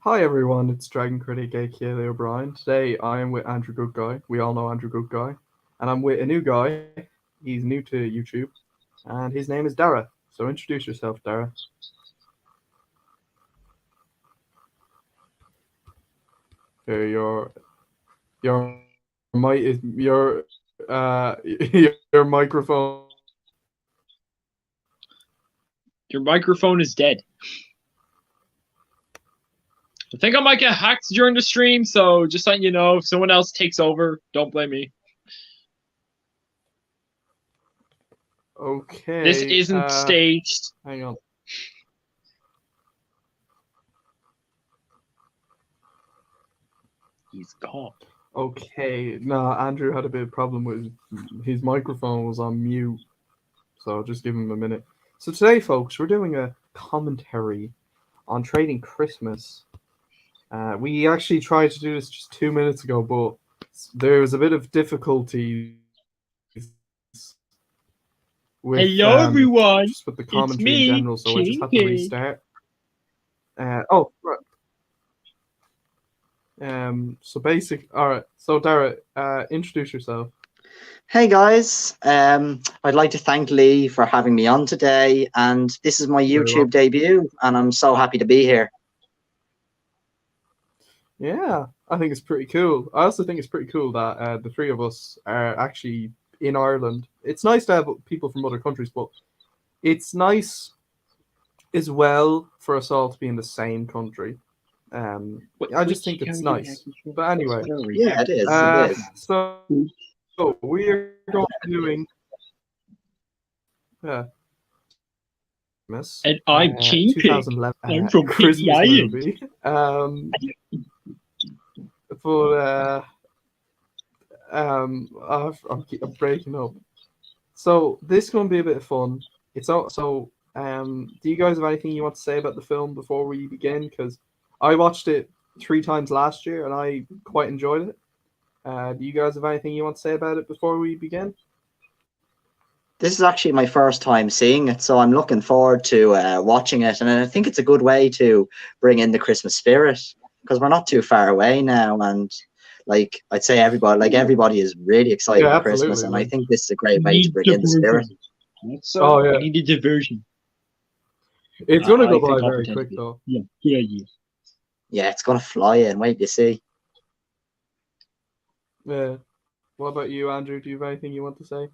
Hi everyone, it's Dragon Critic aka O'Brien. Today I am with Andrew Good Guy. We all know Andrew Good Guy. And I'm with a new guy. He's new to YouTube. And his name is Daragh. So introduce yourself, Daragh. Okay, your mic is your microphone. Your microphone is dead. I think I might get hacked during the stream, so just letting you know, if someone else takes over, don't blame me. Okay. This isn't staged. Hang on. He's gone. Okay. No, Andrew had a bit of problem with his microphone was on mute. So I'll just give him a minute. So today, folks, we're doing a commentary on trading Christmas. We actually tried to do this just 2 minutes ago, but there was a bit of difficulty with Hello, everyone. just with the commentary It's me, in general, so I just had to restart. Oh, right. All right. So Daragh, introduce yourself. Hey guys, I'd like to thank Lee for having me on today, and this is my YouTube debut, and I'm so happy to be here. Yeah, I think it's pretty cool. I also think it's pretty cool that the three of us are actually in Ireland. It's nice to have people from other countries, but it's nice as well for us all to be in the same country. I just think it's nice. But anyway, yeah, it is. It is. So we're going to be doing. And I'm King Pig. 2011 I'm from Christmas Island. movie. But I'm breaking up. So this is going to be a bit of fun. It's also. Do you guys have anything you want to say about the film before we begin? Because I watched it 3 times last year and I quite enjoyed it. Do you guys have anything you want to say about it before we begin? This is actually my first time seeing it, so I'm looking forward to watching it, and I think it's a good way to bring in the Christmas spirit because we're not too far away now, and like I'd say everybody is really excited for Christmas, and I think this is a great way to bring in the spirit. So I need a diversion. It's gonna go by very quick though. Yeah, good idea. Yeah, it's gonna fly in. Wait, you see. Yeah. What about you, Andrew? Do you have anything you want to say?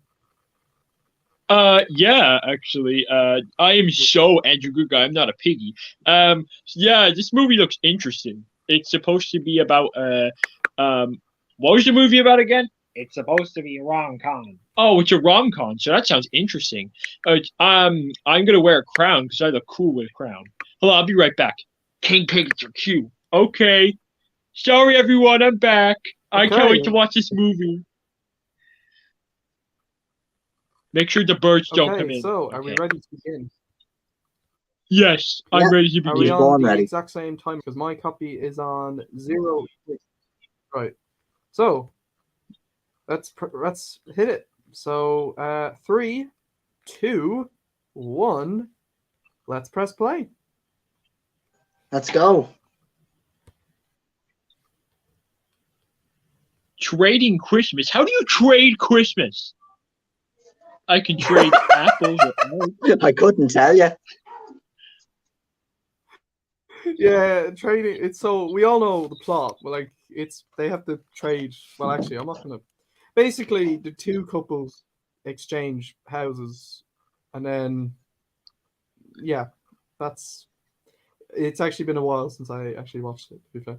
Yeah, actually, I am so Andrew Good Guy. I'm not a piggy. Yeah, this movie looks interesting. It's supposed to be about what was the movie about again? It's supposed to be a rom-com. Oh, it's a rom-com, so that sounds interesting. I'm gonna wear a crown because I look cool with a crown. Hold on, I'll be right back. King Pig, it's your cue. Okay. Sorry, everyone, I'm back. I can't wait to watch this movie. Make sure the birds don't come in. So, are we ready to begin? Yes, I'm ready to begin. Are we on the exact same time? Because my copy is on 0. Right. So, let's hit it. So, 3, 2, 1. Let's press play. Let's go. Trading Christmas. How do you trade Christmas? I can trade apples. I couldn't tell you. Yeah, trading. It's so we all know the plot. But like, they have to trade. Well, actually, I'm not gonna. Basically, the two couples exchange houses, and then, yeah, that's. It's actually been a while since I actually watched it. To be fair.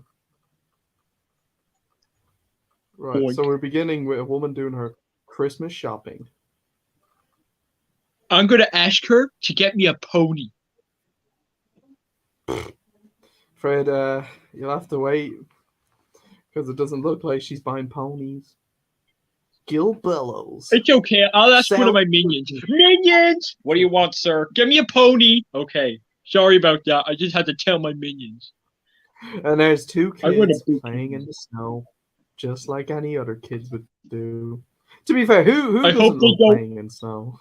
Right, so we're beginning with a woman doing her Christmas shopping. I'm going to ask her to get me a pony. Fred, you'll have to wait because it doesn't look like she's buying ponies. Gil Bellows. It's okay. I'll ask one of my minions. Minions! What do you want, sir? Give me a pony. Okay. Sorry about that. I just had to tell my minions. And there's 2 kids playing in the snow, just like any other kids would do. To be fair, who doesn't love playing in snow?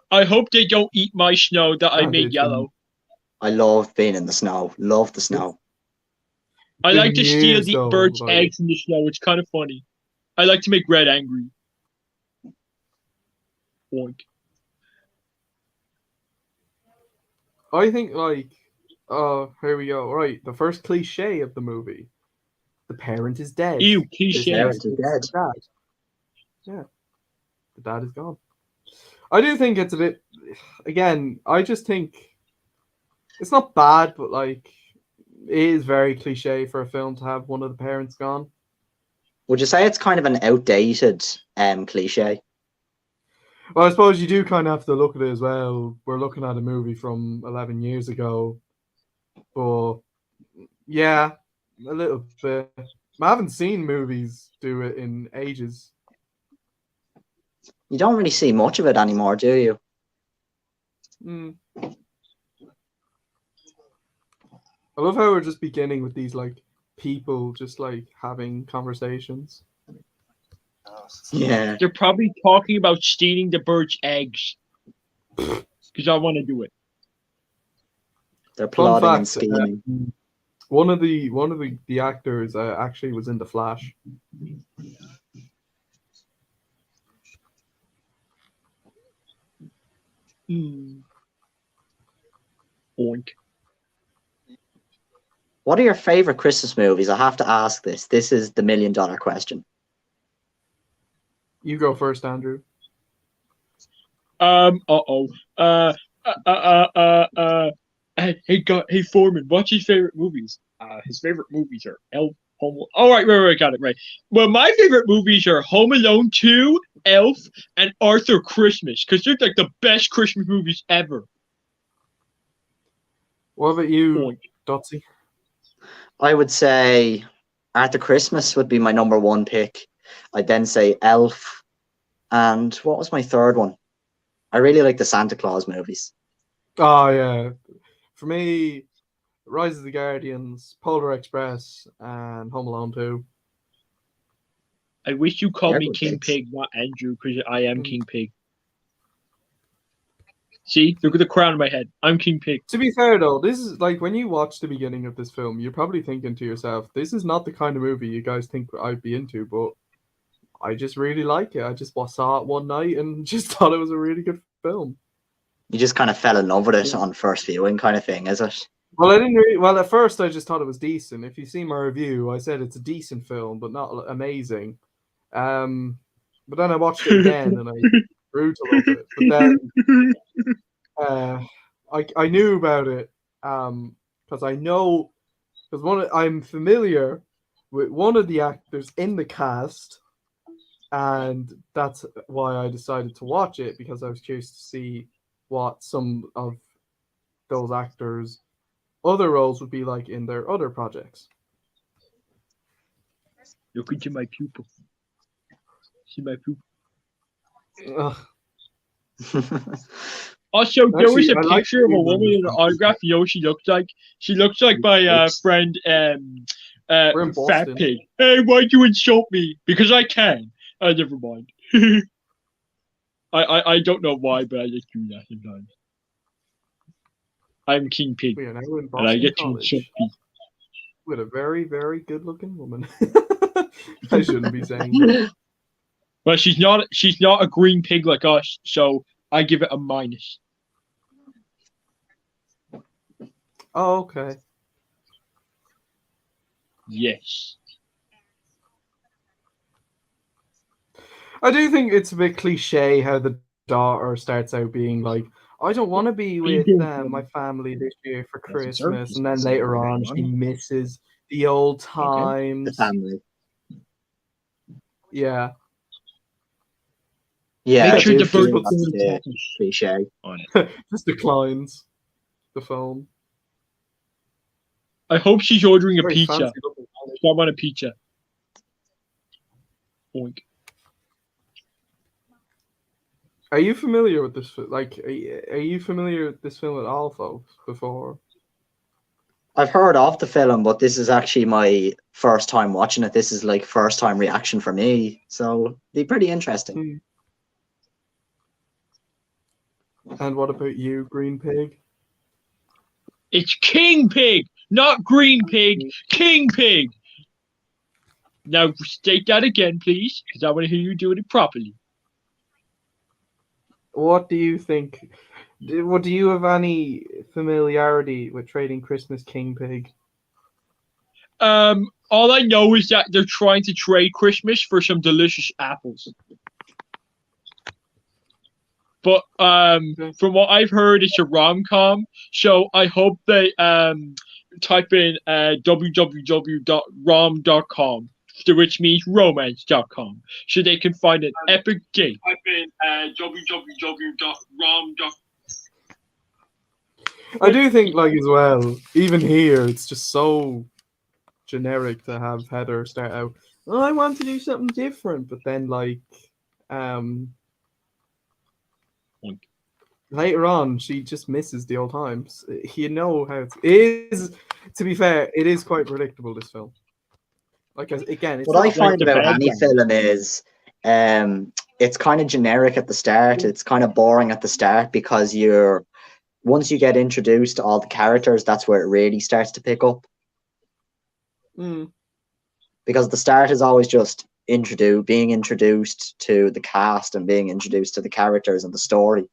I hope they don't eat my snow that I made yellow. I love being in the snow. Love the snow. I been like to steal years the though. birds' Like, eggs in the snow. It's kind of funny. I like to make Red angry. Boink. I think like, here we go. Right, the first cliche of the movie: the parent is dead. Ew, His cliche. parents are dead. The dad. Yeah, the dad is gone. I do think it's a bit. Again, I just think it's not bad, but like, it is very cliche for a film to have one of the parents gone. Would you say it's kind of an outdated cliche? Well, I suppose you do kind of have to look at it as well. We're looking at a movie from 11 years ago, but yeah, a little bit. I haven't seen movies do it in ages. You don't really see much of it anymore, do you? Mm. I love how we're just beginning with these like people just like having conversations. Yeah. They're probably talking about stealing the birds' eggs. Because I want to do it. They're Fun plotting and fact: scheming. one of the actors actually was in The Flash. Boink. What are your favorite Christmas movies? I have to ask this. This is the $1,000,000 question. You go first, Andrew. Uh-oh. Hey, Foreman, what's his favorite movies? His favorite movies are Elf, Home. Oh, right, got it, right. Well, my favorite movies are Home Alone 2, Elf, and Arthur Christmas, because they're like the best Christmas movies ever. What about you, Boink. Dotsy? I would say Arthur Christmas would be my number one pick. I'd then say Elf. And what was my third one? I really like the Santa Claus movies. Oh yeah, for me, Rise of the Guardians, Polar Express, and Home Alone 2. I wish you called They're me good King picks. Pig, not Andrew, because I am King Pig. See, look at the crown on my head. I'm King Pig. To be fair though, this is like when you watch the beginning of this film, you're probably thinking to yourself, "This is not the kind of movie you guys think I'd be into," but I just really like it. I just saw it one night and just thought it was a really good film. You just kind of fell in love with it on first viewing, kind of thing, is it? Well, I didn't. Well, at first, I just thought it was decent. If you see my review, I said it's a decent film, but not amazing. But then I watched it again, and I grew to love it. But then I knew about it because I'm familiar with one of the actors in the cast, and that's why I decided to watch it, because I was curious to see what some of those actors' other roles would be like in their other projects. Look into my pupil. See my pupil. Also, there was Actually, a I like picture of a you woman in an autograph. You know what she looks like? She looks like my friend, We're in Fat Boston. Pig. Hey, why'd you insult me? Because I can. Never mind. I don't know why, but I just do that sometimes. I'm King Pig, We are now in and I Boston get to insult College people. with a very, very good-looking woman. I shouldn't be saying that. But she's not a green pig like us, so I give it a minus. Oh, okay. Yes. I do think it's a bit cliche how the daughter starts out being like, I don't want to be with my family this year for Christmas, and then later on she misses the old The times. family. Yeah. Yeah, Make I sure do the bird feel that's doesn't the attack us cliche. on it. Just declines the phone. I hope she's ordering a Very pizza. fancy looking. I want a pizza. Boink. Are you familiar with this? Like, are you familiar with this film at all, folks? Before? I've heard of the film, but this is actually my first time watching it. This is like first time reaction for me, so it'd be pretty interesting. And what about you, Green Pig? It's King Pig. Not green pig, king pig. Now state that again, please, because I want to hear you doing it properly. What do you think? What do you have any familiarity with trading Christmas King Pig? All I know is that they're trying to trade Christmas for some delicious apples. But from what I've heard, it's a rom-com. So I hope they type in www.rom.com, which means romance.com, so they can find an epic date. Type in www.rom.com. I do think, like, as well, even here, it's just so generic to have Heather start out, oh, I want to do something different, but then, like, later on, she just misses the old times. You know how it is. To be fair, it is quite predictable, this film. Like, again, it's What I not find the about bad any guy. film is it's kind of generic at the start. It's kind of boring at the start because once you get introduced to all the characters, that's where it really starts to pick up. Because the start is always just being introduced to the cast and being introduced to the characters and the story.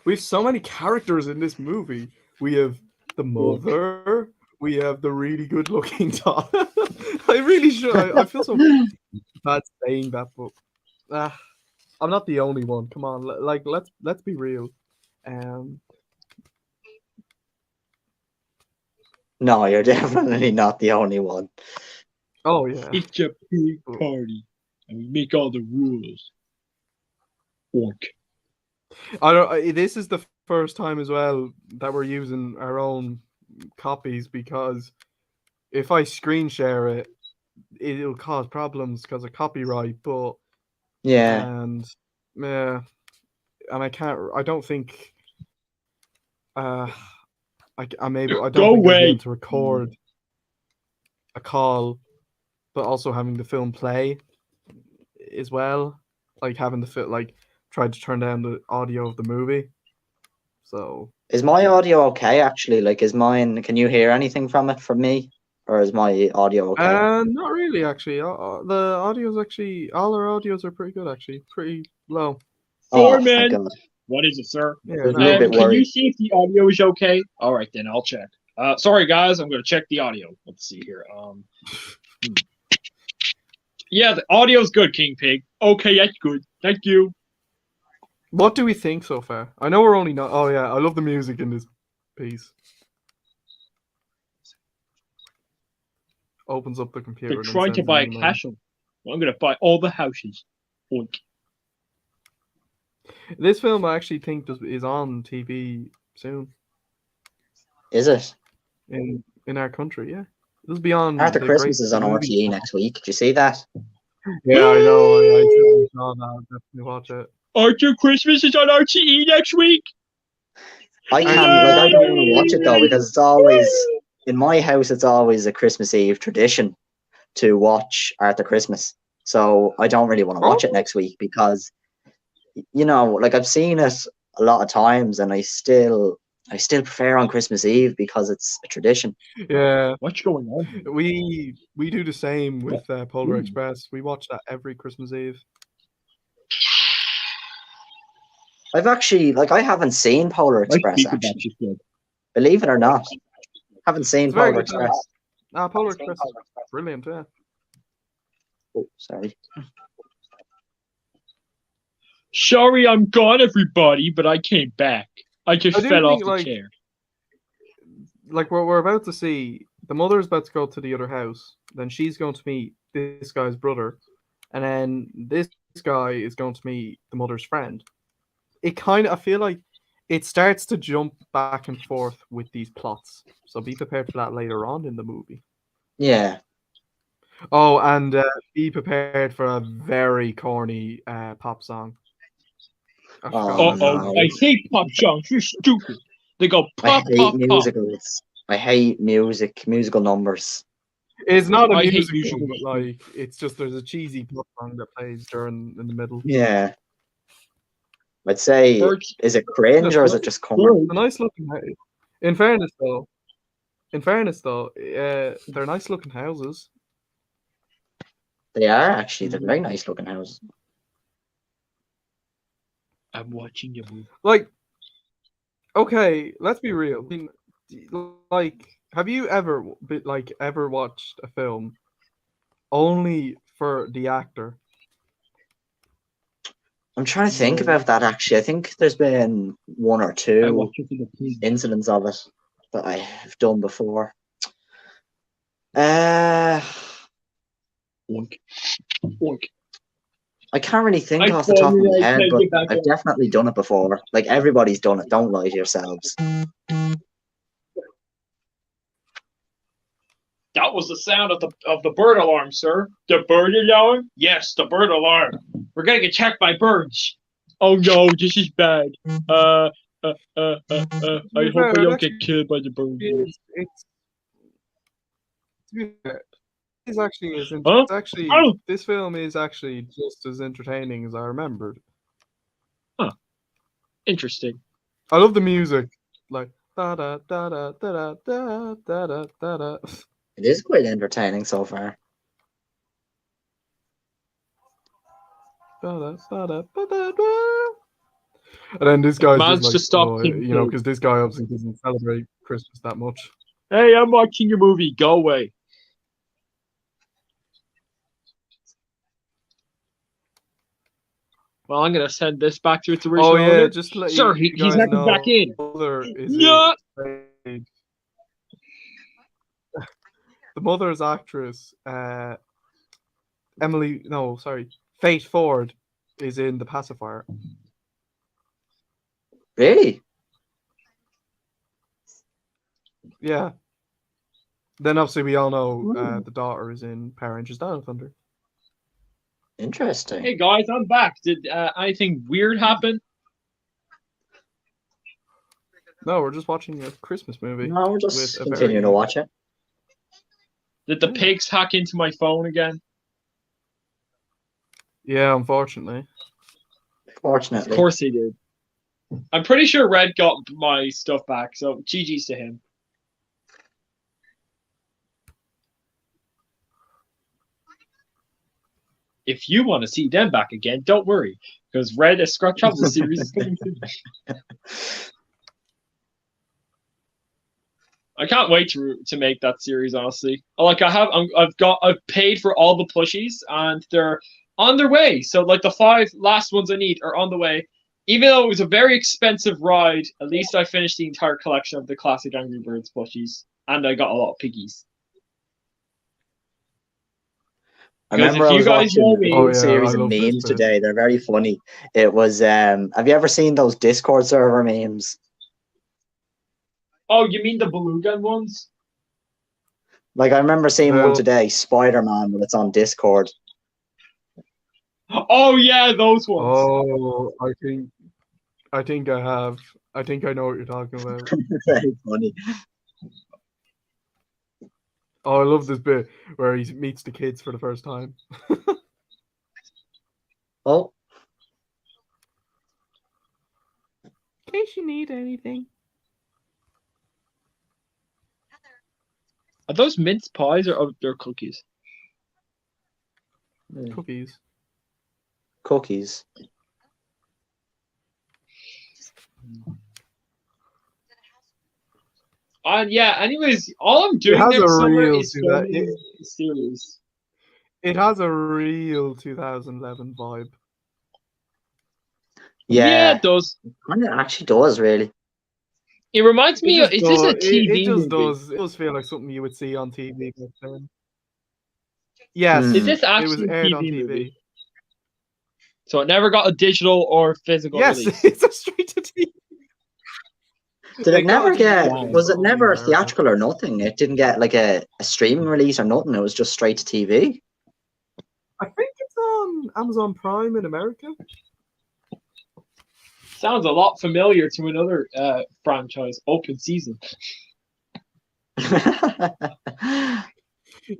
We have so many characters in this movie. We have the mother. We have the really good-looking dog. I really should. I feel so bad saying that, but I'm not the only one. Come on, like let's be real. No, you're definitely not the only one. Oh yeah, It's a big party, and we make all the rules. Orc. I don't. This is the first time as well that we're using our own copies, because if I screen share it, it'll cause problems because of copyright. But Yeah. and I can't. I don't think. I'm able. I don't Go think I'll be away. able to record a call, but also having the film play as well, like having the like tried to turn down the audio of the movie. So Is my audio okay, actually? Like, can you hear anything from it from me? Or is my audio okay? not really, actually. The audio's actually, all our audios are pretty good, actually. Pretty low. Oh, thank Foreman. God. What is it, sir? Yeah, I was a little bit Can you worried. see if the audio is okay? All right, then I'll check. Sorry, guys, I'm going to check the audio. Let's see here. Yeah, the audio's good, King Pig. Okay, that's good. Thank you. What do we think so far? I know we're only not. Oh yeah, I love the music in this piece. Opens up the computer. They're and then trying to sends buy a an email. castle. Well, I'm going to buy all the houses. Oink. This film, I actually think, is on TV soon Is it? in our country. Yeah, this will be on Arthur the Christmas great is on movie. RTE next week. Did you see that? Yeah, I know. I saw that. Definitely watch it. Arthur Christmas is on RTE next week. I don't want to watch it though, because it's always in my house. It's always a Christmas Eve tradition to watch Arthur Christmas. So I don't really want to watch it next week because, like, I've seen it a lot of times, and I still prefer on Christmas Eve because it's a tradition. Yeah, What's going on? we do the same with Polar Express. We watch that every Christmas Eve. I've actually, I haven't seen Polar Express, actually. Believe it or not. Haven't seen It's very Polar good. Express. Polar Express is brilliant, yeah. Oh, sorry. Sorry, I'm gone, everybody, but I came back. I just I do fell off think, the chair. Like what we're about to see, the mother's about to go to the other house. Then she's going to meet this guy's brother, and then this guy is going to meet the mother's friend. I feel like it starts to jump back and forth with these plots. So be prepared for that later on in the movie. Yeah. Oh, and be prepared for a very corny pop song. No. I hate pop songs. You're stupid. They go I pop, hate pop, pop. musicals. I hate musical numbers. It's not a I hate musical, musicals. but like it's just there's a cheesy pop song that plays in the middle. Yeah. I'd say, is it cringe or is it just corny? It's a nice looking house. In fairness, though, they're nice looking houses. They are actually. They're very nice looking houses. I'm watching your movie. Like, okay, let's be real. I mean, like, have you ever ever watched a film only for the actor? I'm trying to think No. about that actually. I think there's been one or I two watch it for the pig. incidents of it that I have done before. Uh, Oink. Oink. I can't really think I off the call top of you my right, head, take but it back I've up. definitely done it before. Like everybody's done it. Don't lie to yourselves. That was the sound of the bird alarm, sir. The bird alarm? Yes, the bird alarm. We're getting attacked by birds. Oh no, this is bad. I hope I don't get killed by the birds. It's to be fair, it's actually Huh? it's actually Oh, this film is actually just as entertaining as I remembered. interesting. I love the music, like da da da da da da da da da da. It is quite entertaining so far. And then this guy's just Man's like, to stop oh, King you know, Pig. because this guy obviously doesn't celebrate Christmas that much. Hey, I'm watching your movie. Go away. Well, I'm gonna send this back to its Oh original yeah, owner. just to let Sir, you he's guys not know, back in. the mother is No. the mother's actress, Faith Ford, is in The Pacifier. Really? Yeah. Then obviously we all know the daughter is in Power Rangers Down of Thunder. Interesting. Hey guys, I'm back. Did anything weird happen? No, we're just watching a Christmas movie. No, we're with just a continuing to very- watch it. Did the Yeah. pigs hack into my phone again? Yeah, unfortunately. Of Fortunately. course they did. I'm pretty sure Red got my stuff back, so GG's to him. If you want to see them back again, don't worry, because Red Scrub Travel series is coming soon. I can't wait to make that series. Honestly, like I've paid for all the plushies and they're on their way. So like the 5 last ones I need are on the way. Even though it was a very expensive ride, at least I finished the entire collection of the classic Angry Birds plushies, and I got a lot of piggies. I Because remember if I you was guys watching know a me, good yeah, series I of love this memes bit. today. They're very funny. It was have you ever seen those Discord server memes? oh, you mean the Beluga ones? Like I remember seeing one Well- today, Spider-Man, when it's on Discord. Oh yeah, those ones. Oh, I think I have. I think I know what you're talking about. Very funny. Oh, I love this bit where he meets the kids for the first time. Oh, In case you need anything. Are those mince pies or they're cookies? Cookies. cookies. And yeah, anyways, all I'm doing has next a summer real is to that- filming the series. It has a real 2011 vibe. Yeah, it does. kind of actually does really. It reminds me of, is this a It TV just movie? does. It does feel like something you would see on TV back then. Yes, Hmm. Is this it was actually a aired on TV TV. movie? So it never got a digital or physical Yes, release. it's a straight to TV. Did it got never a TV get? release Was it only in never America. theatrical or nothing? It didn't get like a streaming release or nothing. It was just straight to TV. I think it's on Amazon Prime in America. Sounds a lot familiar to another franchise, Open Season.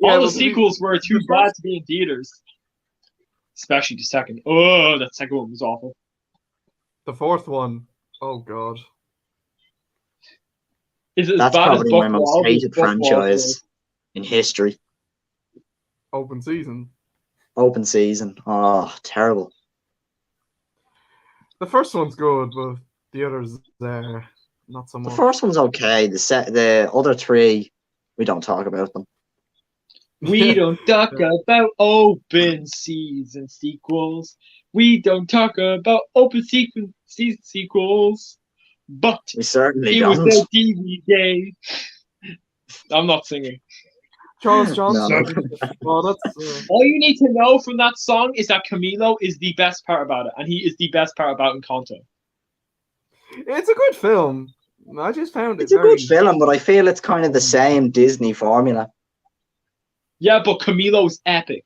All the sequels were too bad to be in theaters. Especially the second. Oh, that second one was awful. The fourth one, oh god. Is it as That's bad as probably Buck my most Wild? Or hated Buck Wild Boy? franchise in history. Open season. Open season. Oh, terrible. The first one's good, but the others, not so The much. first one's okay. The other three, we don't talk about them. We don't talk about open season sequels. We don't talk about open season sequels. But We certainly it was don't. the DVD. I'm not singing. Charles No. Johnson. Well, that's All you need to know from that song is that Camilo is the best part about it, and he is the best part about Encanto. it's a good film. I just found It's it a good very. film, but I feel it's kind of the same Disney formula. Yeah, but Camilo's epic.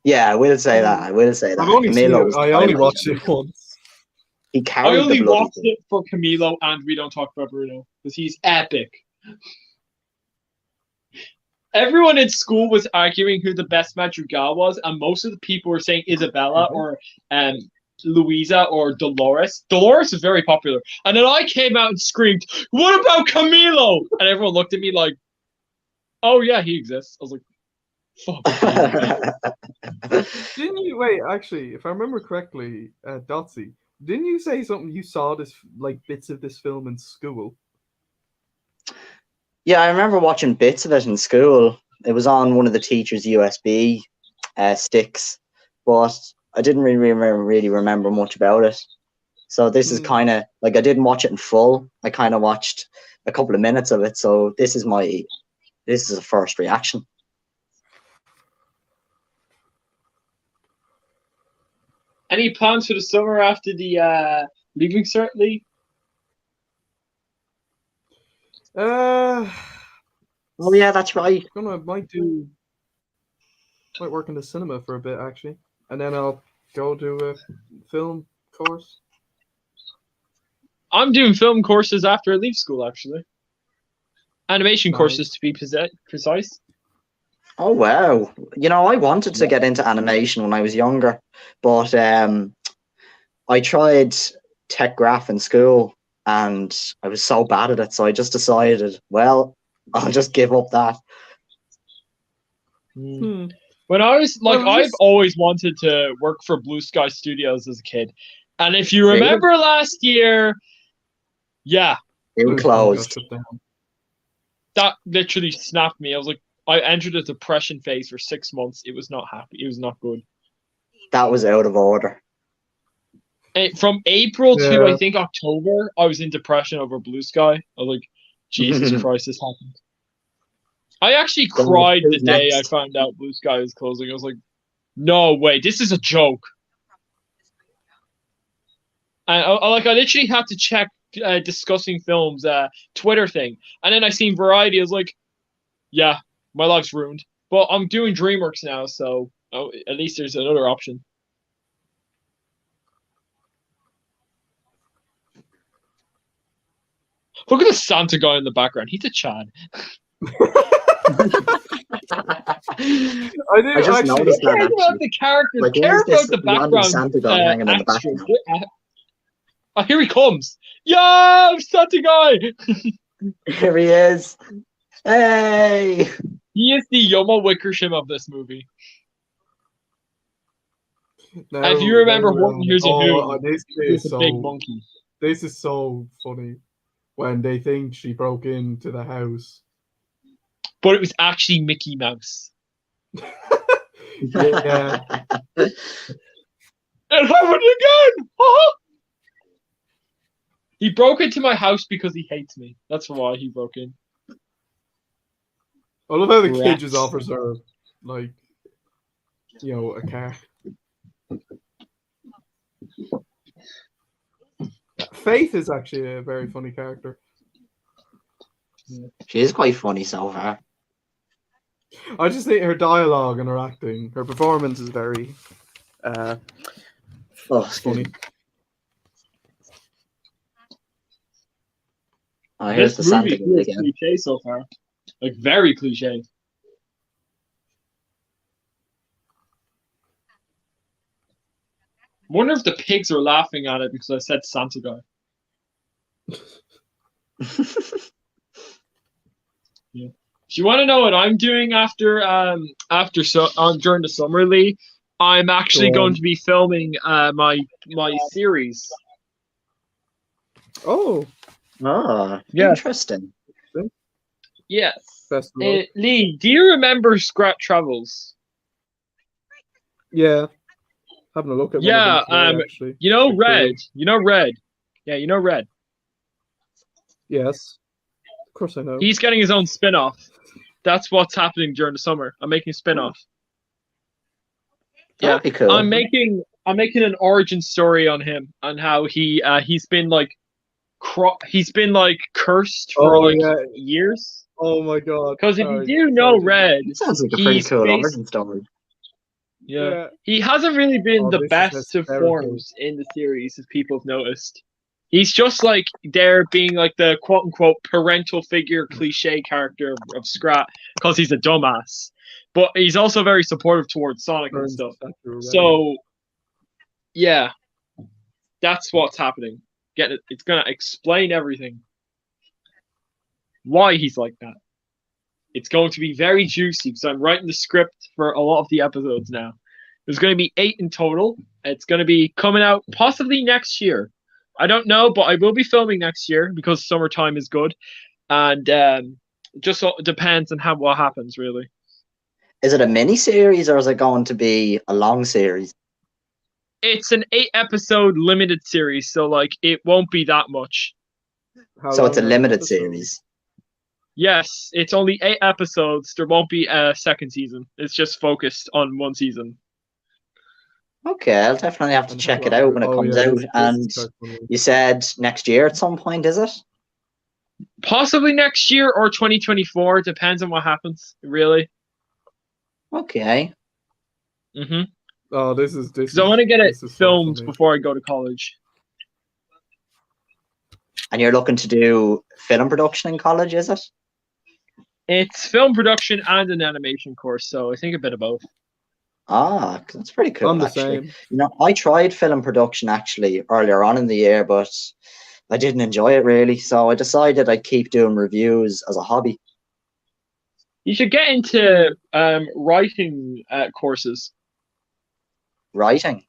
Yeah, I will say that. I will say that. I've only seen Camilo it. was the I only highlight. watched it once. He I carried the only bloody watched thing. it for Camilo, and we don't talk about Bruno because he's epic. Everyone in school was arguing who the best Madrigal was, and most of the people were saying Isabella or Louisa or Dolores. Dolores is very popular. And then I came out and screamed, "What about Camilo?" And everyone looked at me like, "Oh yeah, he exists." I was like, "Fuck." Didn't you wait? Actually, if I remember correctly, Dotsy, didn't you say something? You saw this like bits of this film in school. Yeah, I remember watching bits of it in school. It was on one of the teacher's USB sticks, but I didn't really remember much about it. So this is kind of like I didn't watch it in full. I kind of watched a couple of minutes of it. So this is a first reaction. Any plans for the summer after the Leaving Cert League? Uh, Oh yeah, that's right. might work in the cinema for a bit actually, and then I'll go do a film course. I'm doing film courses after I leave school, actually. Animation Nice. courses, to be precise. Oh wow. You know, I wanted to get into animation when I was younger, but I tried tech graph in school and I was so bad at it, so I just decided, well, I'll just give up that. Hmm. When I was like, Well, I've always wanted to work for Blue Sky Studios as a kid, and if you Really? remember last year, yeah, It Blue's closed. got shut down. that literally snapped me. I was like, I entered a depression phase for 6 months. It was not happy. It was not good. That was out of order. From April to Yeah. I think October, I was in depression over Blue Sky. I was like, Jesus Christ, this happened. I actually God, cried the who's day I next? found out Blue Sky was closing. I was like, no way, this is a joke. And I literally had to check discussing films Twitter thing, and then I seen Variety. I was like, yeah, my life's ruined. But I'm doing DreamWorks now, so at least there's another option. Look at the Santa guy in the background. He's a Chad. I do I just actually. noticed that Care about actually. the characters. Like, Care who's about this the random background Santa guy hanging in the extras. background? Oh, here he comes. Yo, Santa guy. Here he is. Hey! He is the Yoma Wickersham of this movie. Now, If you remember Horton Hears a oh, Who, this he's is a big so monkey. this is so funny when they think she broke into the house. But it was actually Mickey Mouse. Yeah. It happened again! He broke into my house because he hates me. That's why he broke in. I love how the kid Rats. just offers her, like, a car. Faith is actually a very funny character. She is quite funny so far. I just think her dialogue and her acting, her performance is very Oh, excuse funny. me. Oh, here's This the Santa movie guy feels again. cliche so far. Like, very cliche. Wonder if the pigs are laughing at it because I said Santa guy. If you want to know what I'm doing during the summer, Lee, I'm actually Go going on. to be filming my series. Oh, Oh, Yeah. interesting. Yes. best of luck. Lee, do you remember Scrat Travels? Yeah, having a look at one of them Yeah. today, actually. You know They're Red. cool. You know Red. Yeah, you know Red. Yes, of course I know. He's getting his own spin-off. That's what's happening during the summer. I'm making a spin-off. Yeah. That'd be cool. I'm making an origin story on him, on how he's been like he's been like cursed for Oh like yeah. years. Oh my god. Because if you Sorry. do know Sorry. Red, It sounds like a pretty he's cool based origin story. yeah. Yeah. He hasn't really been Oh, the this is best of hysterical. forms in the series, as people have noticed. He's just like there being like the quote unquote parental figure cliche character of Scrat because he's a dumbass. But he's also very supportive towards Sonic and Burns stuff. the statue already. So yeah, that's what's happening. Get it? It's gonna explain everything. Why he's like that. It's going to be very juicy because I'm writing the script for a lot of the episodes now. There's going to be 8 in total. It's going to be coming out possibly next year. I don't know, but I will be filming next year because summertime is good, and just depends on what happens really. Is it a mini series or is it going to be a long series? It's an 8-episode limited series, so like it won't be that much. How So it's a long are the limited episodes? series. Yes, it's only 8 episodes. There won't be a second season. It's just focused on one season. Okay, I'll definitely have to And check how it long out are- when it oh, comes yeah, out. this And is quite funny. you said next year at some point, is it? Possibly next year or 2024. Depends on what happens, really. Okay. Mm-hmm. Oh, this is Because I want to get it this is so filmed funny. before I go to college. And you're looking to do film production in college, is it? It's film production and an animation course, so I think a bit of both. Ah, that's pretty cool, I'm the actually. same. You know, I tried film production actually earlier on in the year, but I didn't enjoy it really. So I decided I'd keep doing reviews as a hobby. You should get into writing courses. Writing.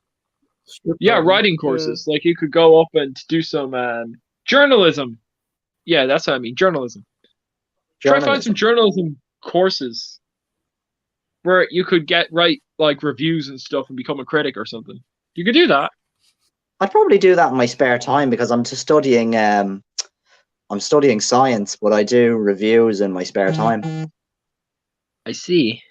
Script Yeah, writing. writing courses. Like you could go up and do some journalism. Yeah, that's what I mean. Journalism. Try to find some journalism courses where you could write like reviews and stuff and become a critic or something. You could do that. I'd probably do that in my spare time because I'm studying science, but I do reviews in my spare time. I see.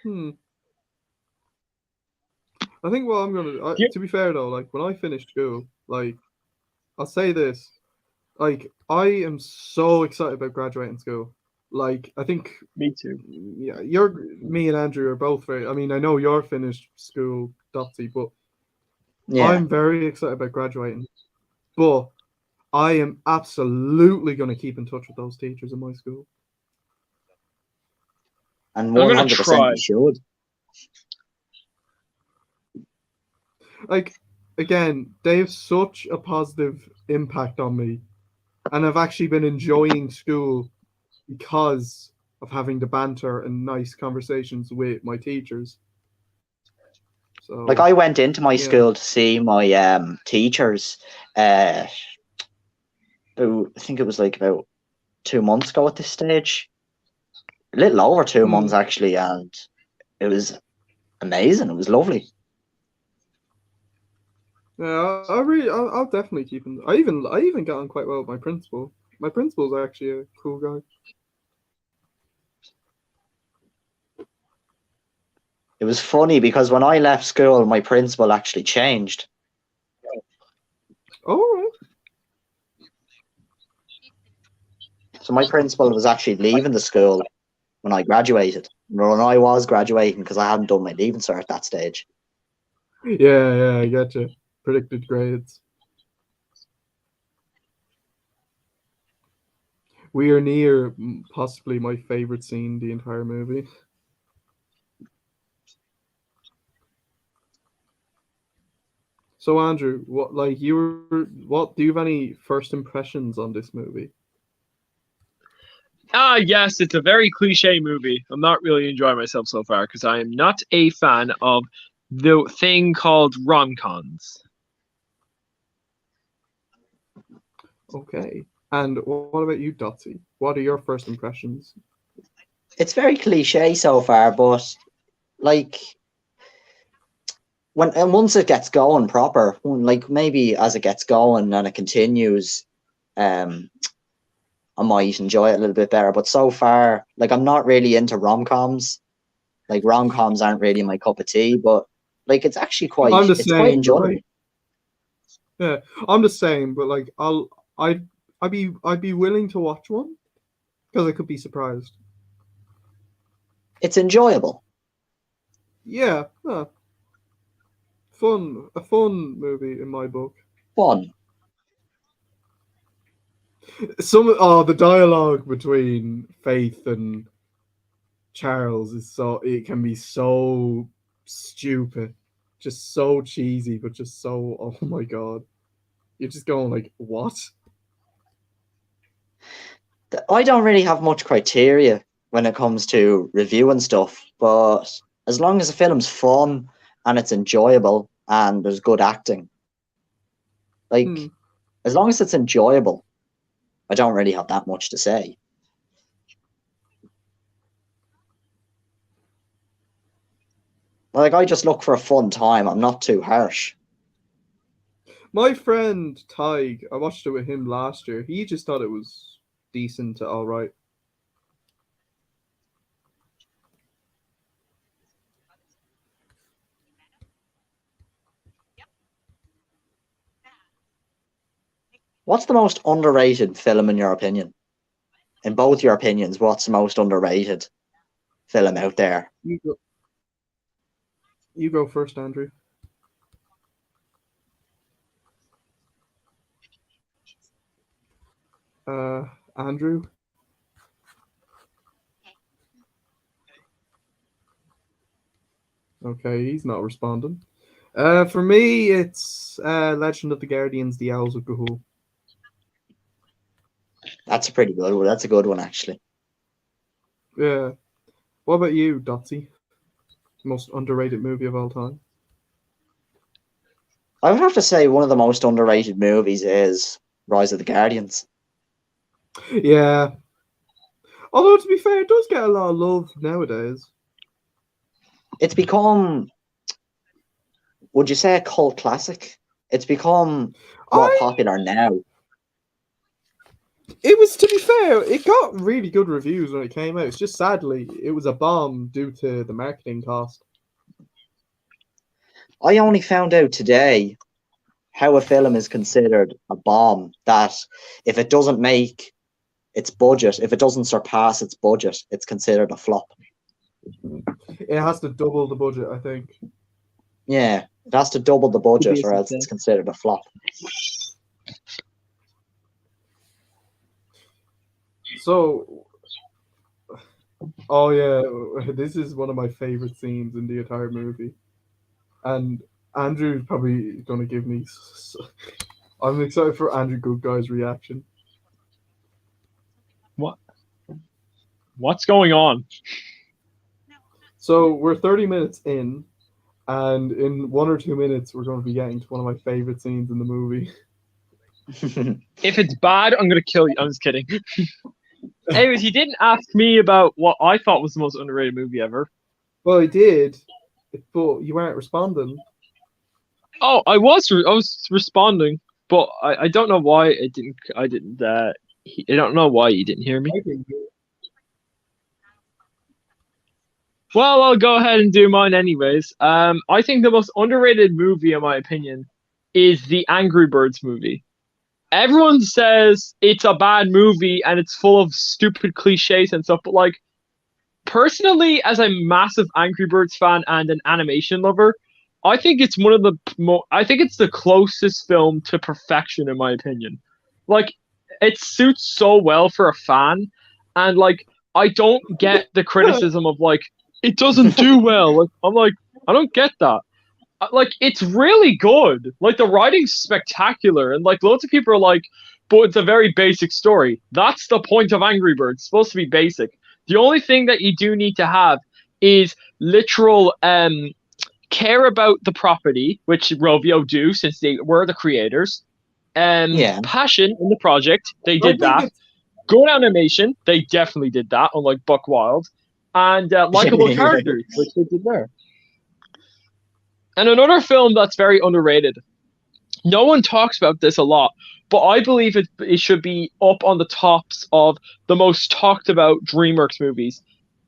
I think what I'm gonna. Yeah. To be fair though, like when I finish school, like I'll say this, like I am so excited about graduating school. Like I think, Me too. yeah, me and Andrew are both very. I mean, I know you're finished school, Dotty, but Yeah. I'm very excited about graduating. But I am absolutely gonna keep in touch with those teachers in my school. And I'm gonna 100% try. you should. Like again, they have such a positive impact on me, and I've actually been enjoying school because of having the banter and nice conversations with my teachers. So, Like I went into my yeah. school to see my teachers. I think it was like about 2 months ago at this stage. A little over 2 months actually, and it was amazing. It was lovely. Yeah, I'll definitely keep him. I even got on quite well with my principal. My principal's actually a cool guy. It was funny because when I left school, my principal actually changed. Oh, So my principal was actually leaving the school when I graduated. When I was graduating because I hadn't done my leaving cert at that stage. yeah, I get you. Predicted grades. We are near possibly my favorite scene in the entire movie. So Andrew, what do you have any first impressions on this movie? Yes, it's a very cliche movie. I'm not really enjoying myself so far because I am not a fan of the thing called rom-coms. Okay. And what about you, Dotsie? What are your first impressions? It's very cliche so far, but like and once it gets going proper, like maybe as it gets going and it continues, I might enjoy it a little bit better. But so far, like I'm not really into rom-coms. Like rom-coms aren't really my cup of tea, but like it's actually I'm the it's quite same, but enjoyable. like, yeah, I'm the same, but like I'd be willing to watch one because I could be surprised. It's enjoyable. Yeah, fun, a fun movie in my book. Fun. The dialogue between Faith and Charles is it can be so stupid, just so cheesy, but just so, oh my god, you're just going like, what? I don't really have much criteria when it comes to reviewing stuff, but as long as the film's fun and it's enjoyable and there's good acting, like as long as it's enjoyable, I don't really have that much to say. Like I just look for a fun time. I'm not too harsh. My friend Tig, I watched it with him last year. He just thought it was decent to all right. What's the most underrated film in your opinion? In both your opinions, what's the most underrated film out there? You go first, Andrew. Andrew? Okay, he's not responding. For me, it's Legend of the Guardians, The Owls of Gahul. That's a pretty good one. That's a good one, actually. Yeah. What about you, Dotsie? Most underrated movie of all time? I would have to say one of the most underrated movies is Rise of the Guardians. Yeah. Although, to be fair, it does get a lot of love nowadays. It's become, would you say, a cult classic? It's become more popular now. It was, to be fair, it got really good reviews when it came out. It's just sadly, it was a bomb due to the marketing cost. I only found out today how a film is considered a bomb, that if it doesn't make its budget, if it doesn't surpass its budget, it's considered a flop. It has to double the budget, I think. Yeah, it has to double the budget or else it's considered a flop. So, oh yeah, this is one of my favorite scenes in the entire movie. And Andrew's probably going to give me... I'm excited for Andrew Goodguy's reaction. What's going on? So we're 30 minutes in, and in 1 or 2 minutes, we're going to be getting to one of my favorite scenes in the movie. If it's bad, I'm going to kill you. I'm just kidding. Anyways, you didn't ask me about what I thought was the most underrated movie ever. Well, I did, but you weren't responding. Oh, I was responding, but I don't know why I don't know why you didn't hear me. Well, I'll go ahead and do mine anyways. I think the most underrated movie, in my opinion, is the Angry Birds movie. Everyone says it's a bad movie and it's full of stupid cliches and stuff, but like, personally, as a massive Angry Birds fan and an animation lover, I think it's one of the I think it's the closest film to perfection, in my opinion. Like, it suits so well for a fan, and like, I don't get the criticism of like, it doesn't do well. Like, I'm like, I don't get that. like it's really good. Like the writing's spectacular, and like loads of people are like, but it's a very basic story. That's the point of Angry Birds. It's supposed to be basic. The only thing that you do need to have is literal care about the property, which Rovio do since they were the creators. Yeah. Passion in the project, they I did think that. Good animation, they definitely did that, unlike Buck Wild. And likable characters, which they did there. And another film that's very underrated. No one talks about this a lot, but I believe it should be up on the tops of the most talked about DreamWorks movies.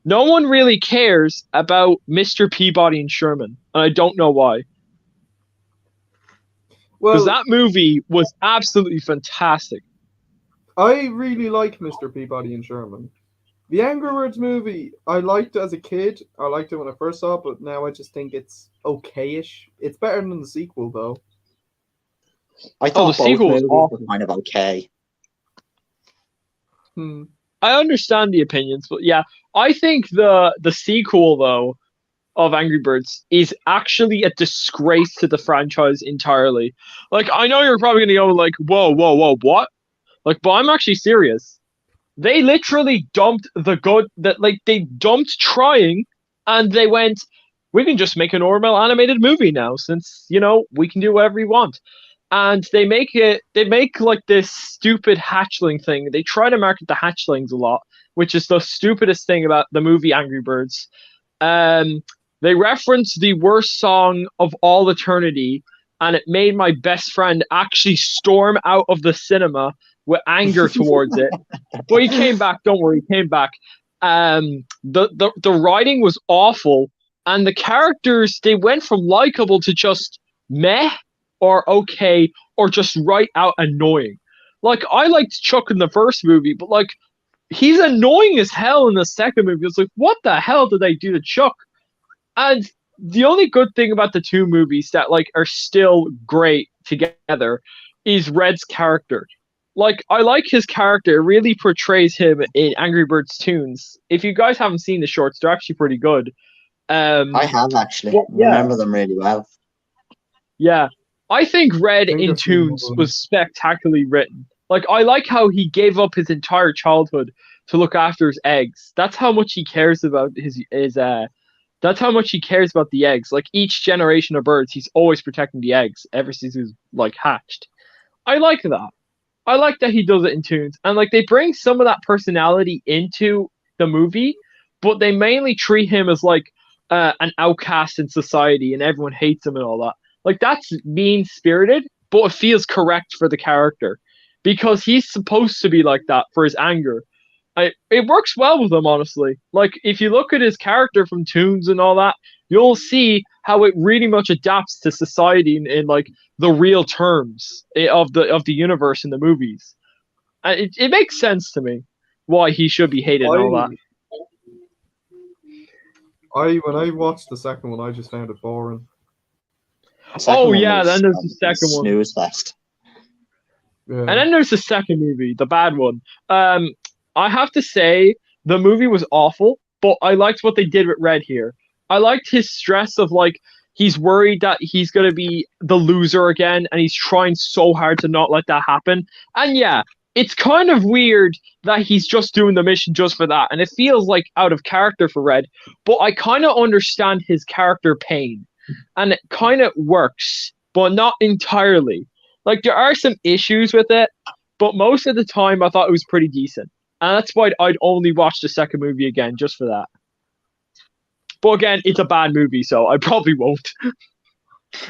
No one really cares about Mr. Peabody and Sherman, and I don't know why. Because Well, that movie was absolutely fantastic. I really like Mr. Peabody and Sherman. The Angry Birds movie, I liked it as a kid. I liked it when I first saw it, but now I just think it's okay-ish. It's better than the sequel, though. I thought the both sequel was movies awful. were kind of okay. I understand the opinions, but yeah, I think the sequel though of Angry Birds is actually a disgrace to the franchise entirely. Like I know you're probably gonna go like, whoa, what? Like, but I'm actually serious. They literally dumped the good that like they dumped trying, and they went, we can just make a normal animated movie now since we can do whatever we want. And they make like this stupid hatchling thing. They try to market the hatchlings a lot, which is the stupidest thing about the movie Angry Birds. Um, they reference the worst song of all eternity, and it made my best friend actually storm out of the cinema with anger towards it. But he came back. Don't worry, he came back. The writing was awful, and the characters they went from likable to just meh or okay or just right out annoying. Like I liked Chuck in the first movie, but like he's annoying as hell in the second movie. It's like, what the hell did they do to Chuck? And the only good thing about the two movies that like are still great together is Red's character. Like I like his character. It really portrays him in Angry Birds tunes. If you guys haven't seen the shorts, they're actually pretty good. I have actually. Yeah. Remember them really well. Yeah. I think Red I think in I've seen Tunes all of them. was spectacularly written. Like I like how he gave up his entire childhood to look after his eggs. That's how much he cares about his that's how much he cares about the eggs. Like each generation of birds, he's always protecting the eggs ever since he was like hatched. I like that. I like that he does it in Tunes. And like they bring some of that personality into the movie, but they mainly treat him as like an outcast in society and everyone hates him and all that. Like that's mean spirited, but it feels correct for the character because he's supposed to be like that for his anger. It works well with him, honestly. Like if you look at his character from Toons and all that, you'll see how it really much adapts to society in like the real terms of the universe in the movies. It makes sense to me why he should be hated and all that. When I watched the second one, I just found it boring. Oh yeah, then there's the second one. Snooze fest. Yeah. And then there's the second movie, the bad one. I have to say the movie was awful, but I liked what they did with Red here. I liked his stress of like he's worried that he's gonna be the loser again, and he's trying so hard to not let that happen. And yeah, it's kind of weird that he's just doing the mission just for that, and it feels like out of character for Red. But I kind of understand his character pain, and it kind of works, but not entirely. Like there are some issues with it, but most of the time I thought it was pretty decent. And that's why I'd only watch the second movie again just for that. But again, it's a bad movie, so I probably won't.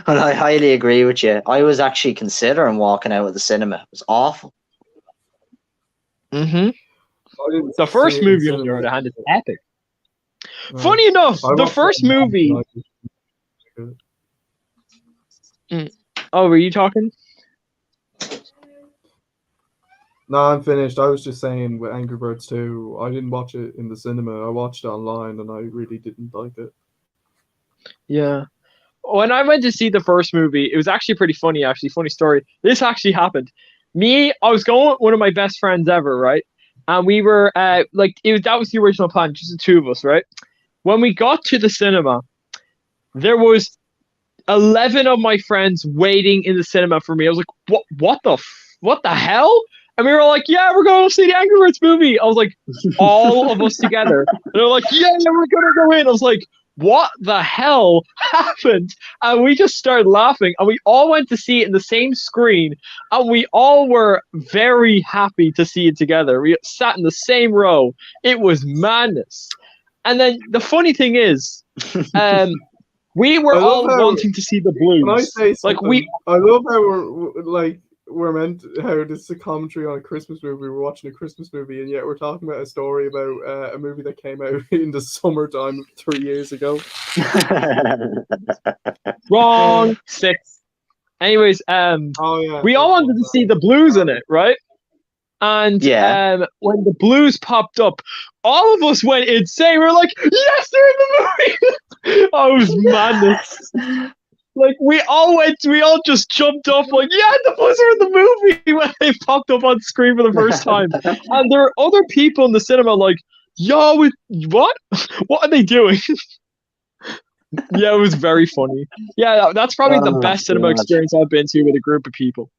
Well, I highly agree with you. I was actually considering walking out of the cinema. It was awful. Mm-hmm. The first movie, on the other hand, is epic. Right. Funny enough, I the watched first it movie. Oh, were you talking? No, I'm finished. I was just saying with Angry Birds 2, I didn't watch it in the cinema. I watched it online and I really didn't like it. Yeah. When I went to see the first movie, it was actually pretty funny, funny story. This actually happened. I was going with one of my best friends ever, right? And we were that was the original plan, just the two of us, right? When we got to the cinema, there was 11 of my friends waiting in the cinema for me. I was like, what the hell? And we were all like, yeah, we're going to see the Angry Birds movie. I was like, all of us together. And they're like, yeah, we're going to go in. I was like, what the hell happened? And we just started laughing. And we all went to see it in the same screen. And we all were very happy to see it together. We sat in the same row. It was madness. And then the funny thing is, we were I love all how- wanting to see the When I Blues. say Like, something, I love how we're meant how this is a commentary on a Christmas movie. We're watching a Christmas movie, and yet we're talking about a story about a movie that came out in the summertime 3 years ago. Wrong. 6. Anyways, Oh yeah, we all wanted to see the Blues in it, right? And Yeah. when the Blues popped up, all of us went insane. We were like, yes, they're in the movie. Oh, it was madness. Like, we all just jumped up like, yeah, the Blues are in the movie when they popped up on screen for the first time. And there were other people in the cinema like, yo, what? What are they doing? Yeah, it was very funny. Yeah, that's probably the Oh, best cinema God. experience I've been to with a group of people.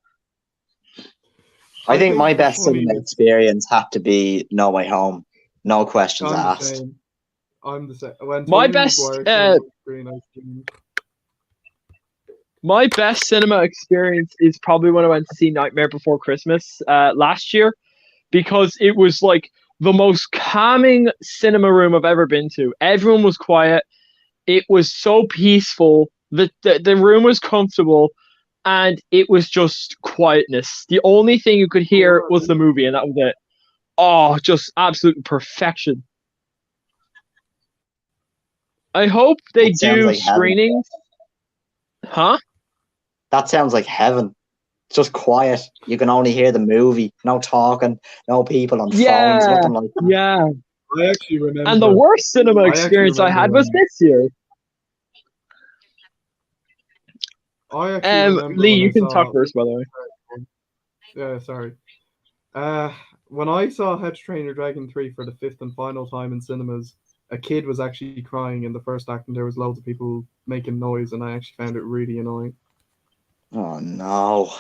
I think my the best cinema funniest- experience had to be No Way Home. No questions I'm the asked. same. I'm the same. When My Tobey best, Maguire came on screen, I screamed. My best cinema experience is probably when I went to see Nightmare Before Christmas last year, because it was like the most calming cinema room I've ever been to. Everyone was quiet. It was so peaceful. The room was comfortable, and it was just quietness. The only thing you could hear was the movie, and that was it. Oh, just absolute perfection. I hope they That sounds do like heaven. screenings. Huh? That sounds like heaven. It's just quiet. You can only hear the movie. No talking. No people on Yeah. phones. Nothing like that. Yeah. I actually remember. And the worst cinema I actually experience I had remember was when- this year. I actually remember Lee, when you I can saw- talk first, by the way. Yeah, sorry. When I saw How to Train Your Dragon 3 for the 5th and final time in cinemas, a kid was actually crying in the first act, and there was loads of people making noise, and I actually found it really annoying. Oh no.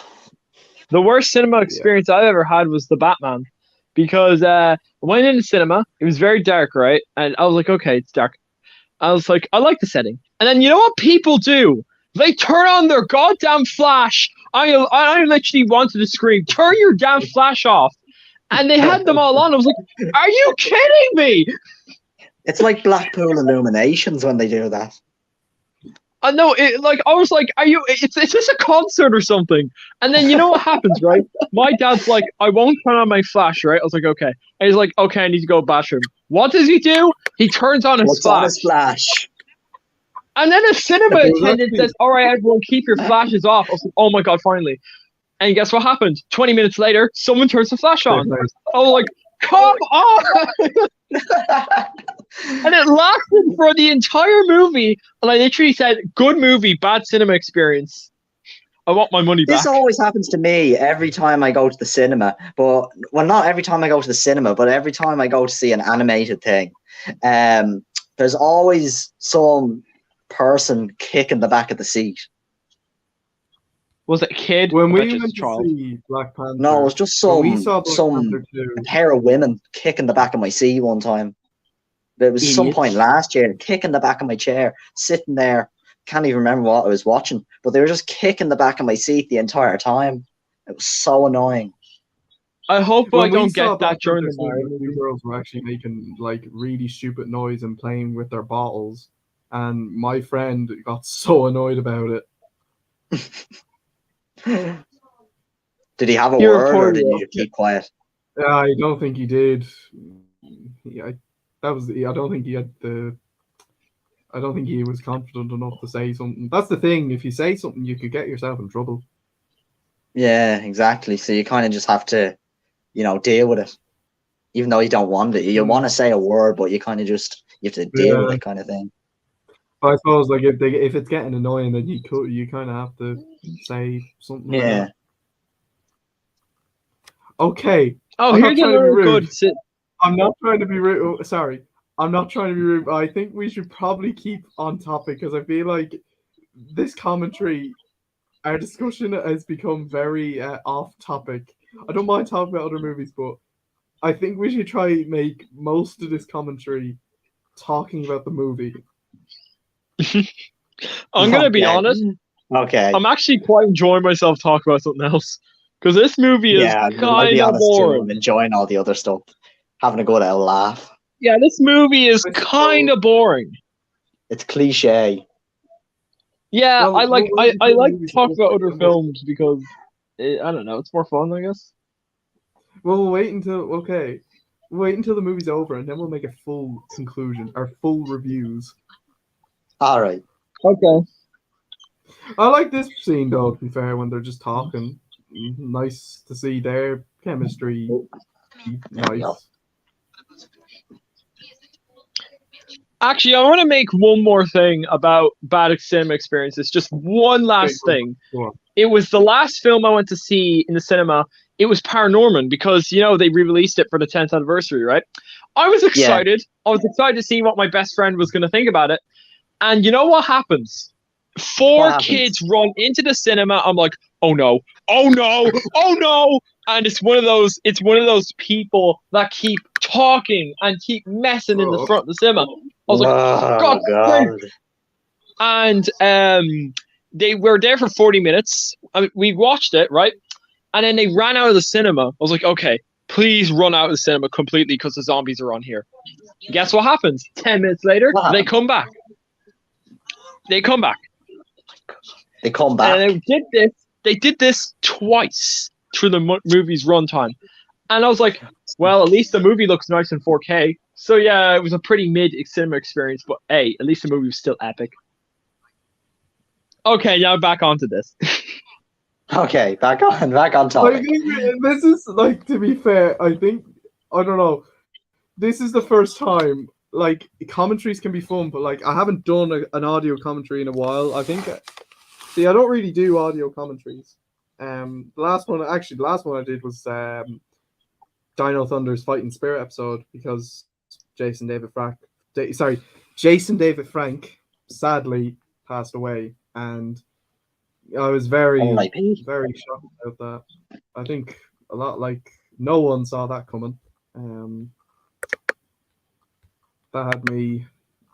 The worst cinema experience I've ever had was the Batman, because I went into cinema. It was very dark, right? And I was like, okay, it's dark. I was like, I like the setting. And then you know what people do? They turn on their goddamn flash. I literally wanted to scream, turn your damn flash off. And they had them all on. I was like, are you kidding me? It's like Blackpool Illuminations when they do that. I know, I was like, is this a concert or something? And then you know what happens, right? My dad's like, I won't turn on my flash, right? I was like, okay. And he's like, okay, I need to go to the bathroom. What does he do? He turns on his What's on flash. his flash? And then a cinema It was attendant actually- says, all right, everyone, keep your flashes off. I was like, oh my God, finally. And guess what happened? 20 minutes later, someone turns the flash on. I was like, come on! And it lasted for the entire movie. And I literally said, good movie, bad cinema experience. I want my money back. This always happens to me every time I go to the cinema. But well, not every time I go to the cinema, but every time I go to see an animated thing. There's always some person kicking the back of the seat. Was it a kid? When Or we just a went to child? see Black Panther, No, it was just when we some saw Black Panther 2, pair of women kicking the back of my seat one time. There was some Idiots. point last year, kicking the back of my chair, sitting there. Can't even remember what I was watching, but they were just kicking the back of my seat the entire time. It was so annoying. I hope I when we don't saw get that Black during Panther the 2, Mario the two movie. girls were actually making like really stupid noise and playing with their bottles, and my friend got so annoyed about it. Did he have a You word, or reported did it. you keep quiet? I don't think he did. I don't think he had the. I don't think he was confident enough to say something. That's the thing. If you say something, you could get yourself in trouble. Yeah, exactly. So you kind of just have to, deal with it, even though you don't want it. You want to say a word, but you kind of just you have to deal with it, kind of thing. But I suppose like if it's getting annoying, then you kind of have to say something. about Yeah. it. Okay. Oh, I'm not here's trying to be another rude. good. I'm not trying to be rude. Oh, sorry. I'm not trying to be rude. But I think we should probably keep on topic because I feel like this commentary, our discussion has become very off topic. I don't mind talking about other movies, but I think we should try make most of this commentary talking about the movie. I'm gonna be Okay. honest. Okay. I'm actually quite enjoying myself talking about something else because this movie is Yeah, I'll be kind of honest too. boring. I'm enjoying all the other stuff. Having a good old laugh. Yeah, this movie is I kind suppose- of boring. It's cliche. Yeah, Well, I like we'll wait I until the like movie's to talk about over, other and we'll- films because I don't know, it's more fun, I guess. Well, we'll wait until wait until the movie's over, and then we'll make a full conclusion or full reviews. All right. Okay. I like this scene though. To be fair, when they're just talking, nice to see their chemistry. Nice. Yeah. Actually, I want to make one more thing about bad cinema experiences. Just one last Okay, thing. go on. It was the last film I went to see in the cinema. It was Paranorman because they re-released it for the 10th anniversary, right? I was excited. I was excited to see what my best friend was going to think about it. And you know what happens? Four What happens? kids run into the cinema. I'm like, oh no, oh no, oh no. And it's one of those people that keep talking and keep messing in the front of the cinema. I was like, oh, God. And they were there for 40 minutes. I mean, we watched it, right? And then they ran out of the cinema. I was like, okay, please run out of the cinema completely because the zombies are on here. Guess what happens? 10 minutes later, What they happened? come back. They come back. They come back. And they did this twice through the movie's runtime. And I was like, well, at least the movie looks nice in 4K. So yeah, it was a pretty mid cinema experience, but hey, at least the movie was still epic. Okay, now back onto this. Okay, back on I topic. think this is like, to be fair, I don't know. This is the first time, like, commentaries can be fun, but like I haven't done an audio commentary in a while. I think see, I don't really do audio commentaries. The last one I did was Dino Thunder's Fighting Spirit episode because Jason David Frank sadly passed away, and I was very R.I.P. very shocked about that. I think a lot, like, no one saw that coming. That had me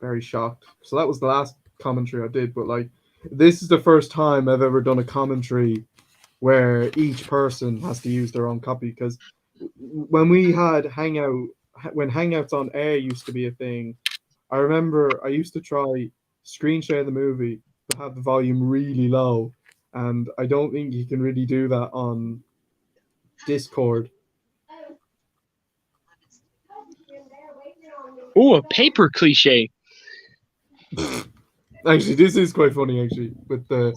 very shocked. So that was the last commentary I did, but like, this is the first time I've ever done a commentary where each person has to use their own copy, because when we had when Hangouts on Air used to be a thing, I remember I used to try screen share the movie but have the volume really low, and I don't think you can really do that on Discord. Ooh, a paper cliche. Actually, this is quite funny, actually, with the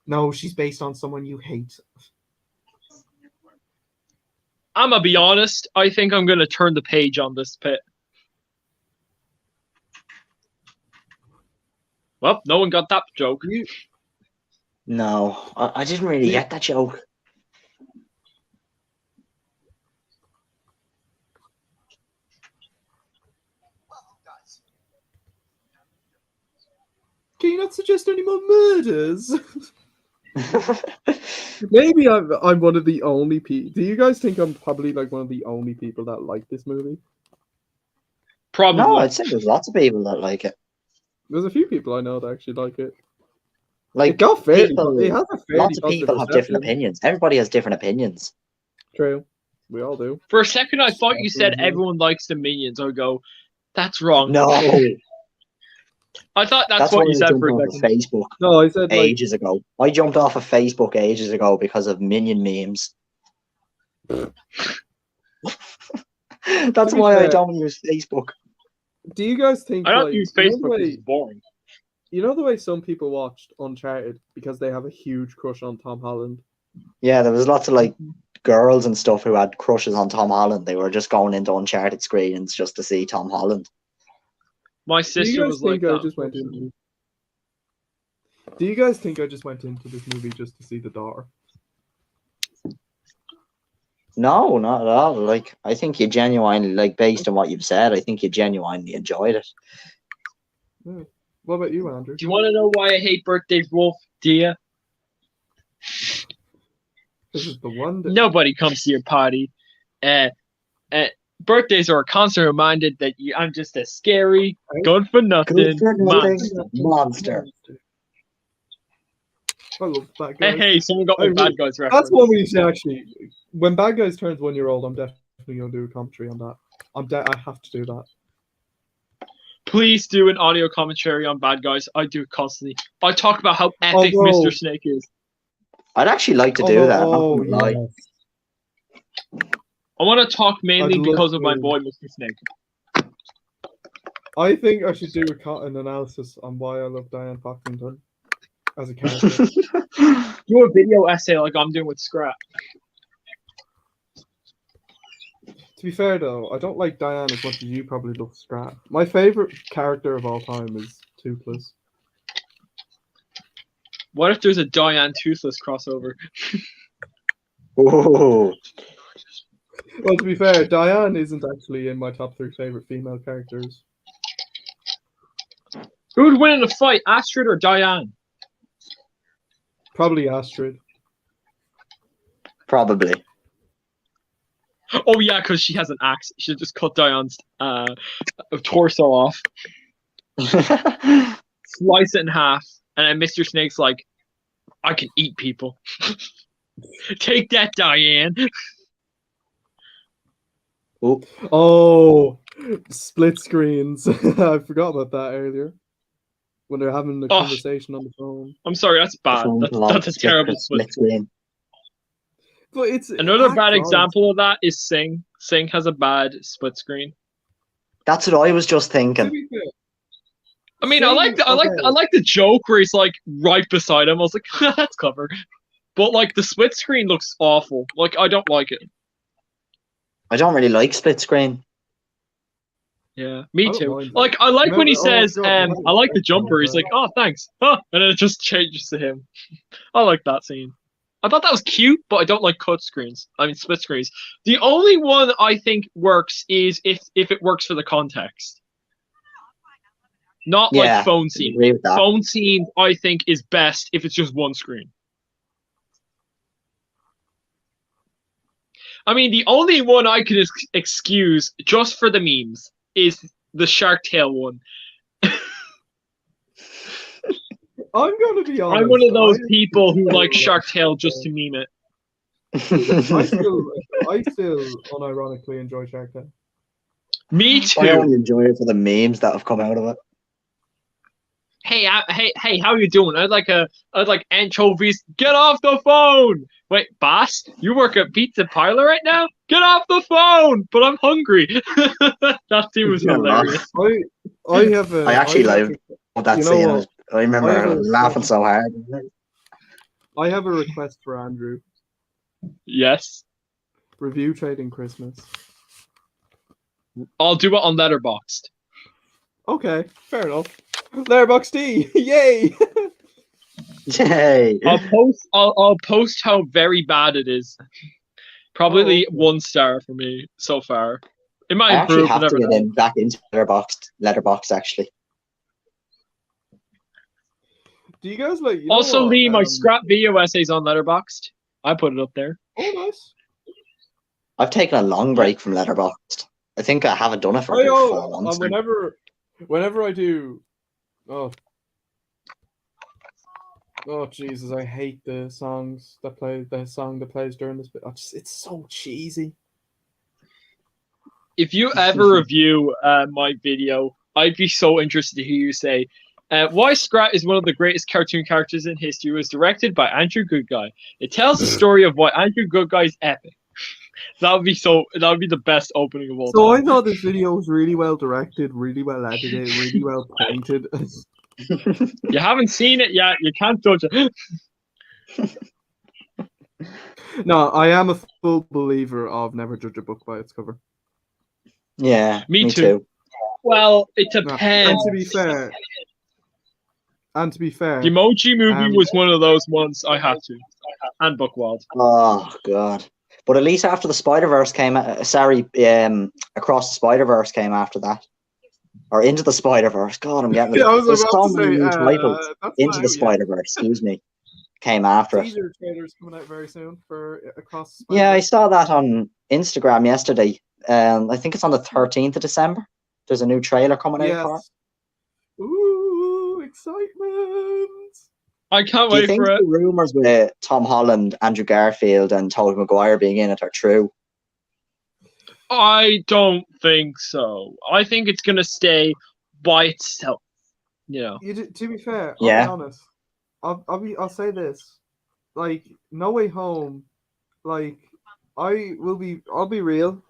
no, she's based on someone you hate. I'm gonna be honest. I think I'm gonna turn the page on this bit. Well, no one got that joke. No, I didn't really get that joke. Can you not suggest any more murders? Maybe I'm one of the only people. Do you guys think I'm probably like one of the only people that like this movie? Probably. No, I'd say there's lots of people that like it. There's a few people I know that actually like it. Like, It got fairly. people- It has a fairly lots of people have different reception. opinions. Everybody has different opinions. True, we all do. For a second, I thought you said Absolutely. everyone likes the Minions. I would go, that's wrong. No, I thought that's that's what why you I said jumped for a off of second. Facebook No, I said like ages ago. I jumped off of Facebook ages ago because of Minion memes. That's To be why I fair- don't use Facebook. Do you guys think I don't like, use you know the Facebook because way, it's boring. you know the way some people watched Uncharted because they have a huge crush on Tom Holland? Yeah, there was lots of like girls and stuff who had crushes on Tom Holland. They were just going into Uncharted screenings just to see Tom Holland. My Do you sister guys was like think I that. just went into? Do you guys think I just went into this movie just to see the daughter? No, not at all. Like, I think you genuinely, like, based on what you've said, I think you genuinely enjoyed it. What about you, Andrew? Do you want to know why I hate birthdays, Wolf? Do you? This is the one. Nobody comes to your party. Birthdays are a constant reminder that I'm just a scary, good for nothing monster. I love Bad Guys. Hey, someone got my Bad Guys reference. That's one we should actually. When Bad Guys turns 1 year old, I'm definitely gonna do a commentary on that. I have to do that. Please do an audio commentary on Bad Guys. I do it constantly. I talk about how epic Mr. Snake is. I'd actually like to do that. I want to talk mainly because of my boy, Mr. Snake. I think I should do an analysis on why I love Diane Foxington as a character. Do a video essay like I'm doing with Scrap. To be fair, though, I don't like Diane as much as you probably love Scrap. My favorite character of all time is Toothless. What if there's a Diane Toothless crossover? Oh. Well, to be fair, Diane isn't actually in my top 3 favorite female characters. Who would win in a fight, Astrid or Diane? Probably Astrid. Probably. Oh yeah, because she has an axe. She should just cut Diane's torso off, slice it in half, and then Mr. Snake's like, "I can eat people." Take that, Diane. Oh, split screens. I forgot about that earlier. When they're having a conversation on the phone. I'm sorry, that's bad. That's a terrible split screen. But it's another bad example of that is Sing. Sing has a bad split screen. That's what I was just thinking. I mean, I like the joke where he's like right beside him. I was like, that's clever. But like the split screen looks awful. Like I don't like it. I don't really like split screen. Yeah, me too. Like I like when he says, I like the jumper. He's like, oh, thanks. Huh. And then it just changes to him. I like that scene. I thought that was cute, but I don't like split screens. The only one I think works is if it works for the context. Not like phone scene. Phone scene, I think, is best if it's just one screen. I mean, the only one I can excuse just for the memes is the Shark Tale one. I'm going to be honest. I'm one of those people who like Shark Tale just to meme it. I still unironically enjoy Shark Tale. Me too. I only enjoy it for the memes that have come out of it. Hey, how you doing? I'd like anchovies. Get off the phone. Wait, boss, you work at Pizza Parlor right now? Get off the phone. But I'm hungry. That scene was hilarious. I actually love that scene. I remember laughing so hard. I have a request for Andrew. Yes. Review Trading Christmas. I'll do it on Letterboxd. Okay, fair enough. Letterboxd, yay! Yay! I'll post how very bad it is. Probably 1 star for me so far. It might improve. I actually have to get back into Letterboxd actually. Do you guys like? Also, Lee, my scrap video essays on Letterboxd. I put it up there. Oh, nice. I've taken a long break from Letterboxd. I think I haven't done it for about 4 months. Whenever I do, oh Jesus, I hate the songs that play. The song that plays during this bit. It's so cheesy. If you ever review my video, I'd be so interested to hear you say, why Scrat is one of the greatest cartoon characters in history. It was directed by Andrew Goodguy. It tells the story of why Andrew Goodguy is epic. That would be the best opening of all time. So I thought this video was really well directed, really well edited, really well painted. You haven't seen it yet. You can't judge it. No, I am a full believer of never judge a book by its cover. Yeah, me too. Well, it depends. And to be fair, the Emoji Movie was one of those ones I had to, and Bookwild. Oh God! But at least after the Spider-Verse came, Across the Spider-Verse came after that, or Into the Spider-Verse. God, I'm getting Yeah, I was there's about so to many say new titles. that's Into not the out yet. Spider-Verse, excuse me, came after it. Teaser trailers coming out very soon for Across the Yeah, I Spider-Verse. saw that on Instagram yesterday. I think it's on the 13th of December. There's a new trailer coming out for it. Yes. Ooh, excitement! I can't Do you wait think for it. the rumors with Tom Holland, Andrew Garfield, and Tobey Maguire being in it are true? I don't think so. I think it's gonna stay by itself. You know. To be fair, I'll be Yeah. honest. I'll say this. Like, No Way Home, like, I'll be real.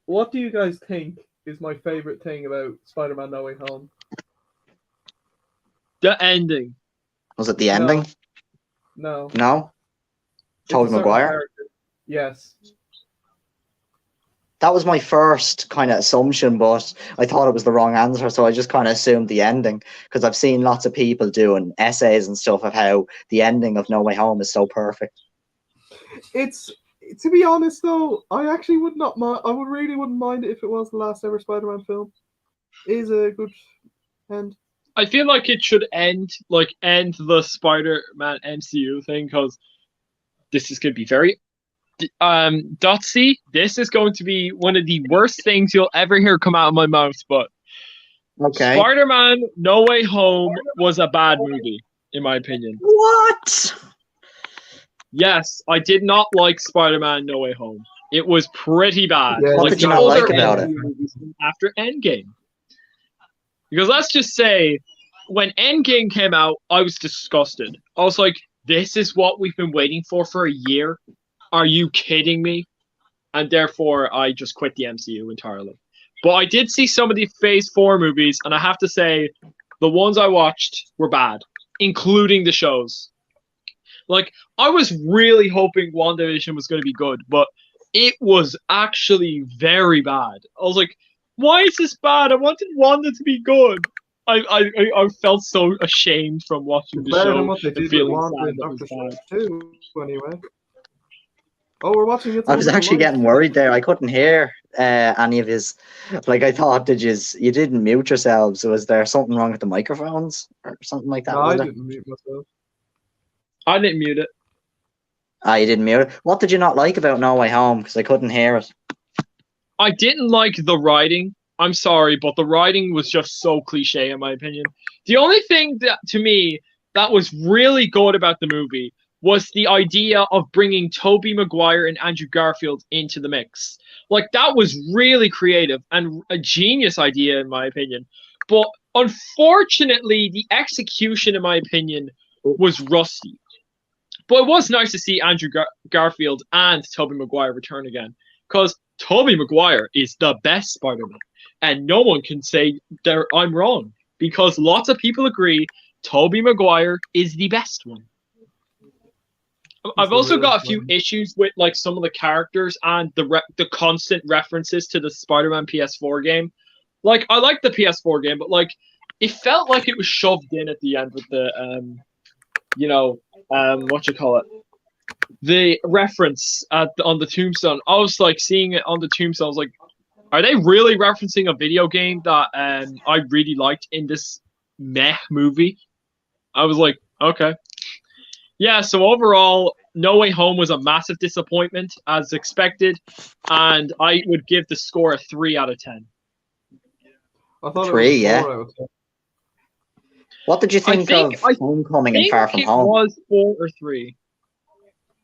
What do you guys think is my favorite thing about Spider-Man No Way Home? The ending. Was it the ending? No. No? It's a Tobey certain Maguire? character. Yes. That was my first kind of assumption, but I thought it was the wrong answer, so I just kind of assumed the ending because I've seen lots of people doing essays and stuff of how the ending of No Way Home is so perfect. It's to be honest though, I actually would not mind. I really wouldn't mind it if it was the last ever Spider-Man film. It is a good end. I feel like it should end the Spider-Man MCU thing because this is going to be very Dotsy. This is going to be one of the worst things you'll ever hear come out of my mouth. But Okay. Spider-Man No Way Home was a bad movie, in my opinion. What? Yes, I did not like Spider-Man No Way Home. It was pretty bad. Yeah, What like did you the not other like about it? MCU movies after Endgame. Because let's just say, when Endgame came out, I was disgusted. I was like, this is what we've been waiting for a year? Are you kidding me? And therefore, I just quit the MCU entirely. But I did see some of the Phase 4 movies, and I have to say, the ones I watched were bad, including the shows. Like, I was really hoping WandaVision was going to be good, but it was actually very bad. I was like, why is this bad? I wanted Wanda to be good. I felt so ashamed from watching the Better than show what they and did with feeling Wanda sad and that it was Doctor bad. Strange too. Anyway. Oh, we're watching it. I was actually getting worried there. I couldn't hear any of his. Like I thought, you didn't mute yourselves? Was there something wrong with the microphones or something like that? No, was I there? didn't mute myself. I didn't mute it. Ah, you didn't mute it. What did you not like about No Way Home? Because I couldn't hear it. I didn't like the writing. I'm sorry, but the writing was just so cliche, in my opinion. The only thing that, to me, that was really good about the movie was the idea of bringing Tobey Maguire and Andrew Garfield into the mix. Like, that was really creative and a genius idea, in my opinion. But unfortunately, the execution, in my opinion, was rusty. But it was nice to see Andrew Garfield and Tobey Maguire return again. Because Tobey Maguire is the best Spider-Man. And no one can say I'm wrong. Because lots of people agree Tobey Maguire is the best one. I've also got a few issues with like some of the characters and the constant references to the Spider-Man PS4 game. Like, I like the PS4 game, but like it felt like it was shoved in at the end with the what you call it, the reference on the tombstone. I was like seeing it on the tombstone. I was like, are they really referencing a video game that I really liked in this meh movie? I was like, okay. Yeah, so overall, No Way Home was a massive disappointment, as expected, and I would give the score a 3 out of 10. I thought 3, it was yeah. 4 out of 10. What did you think of Homecoming and Far From Home? It was 4 or 3.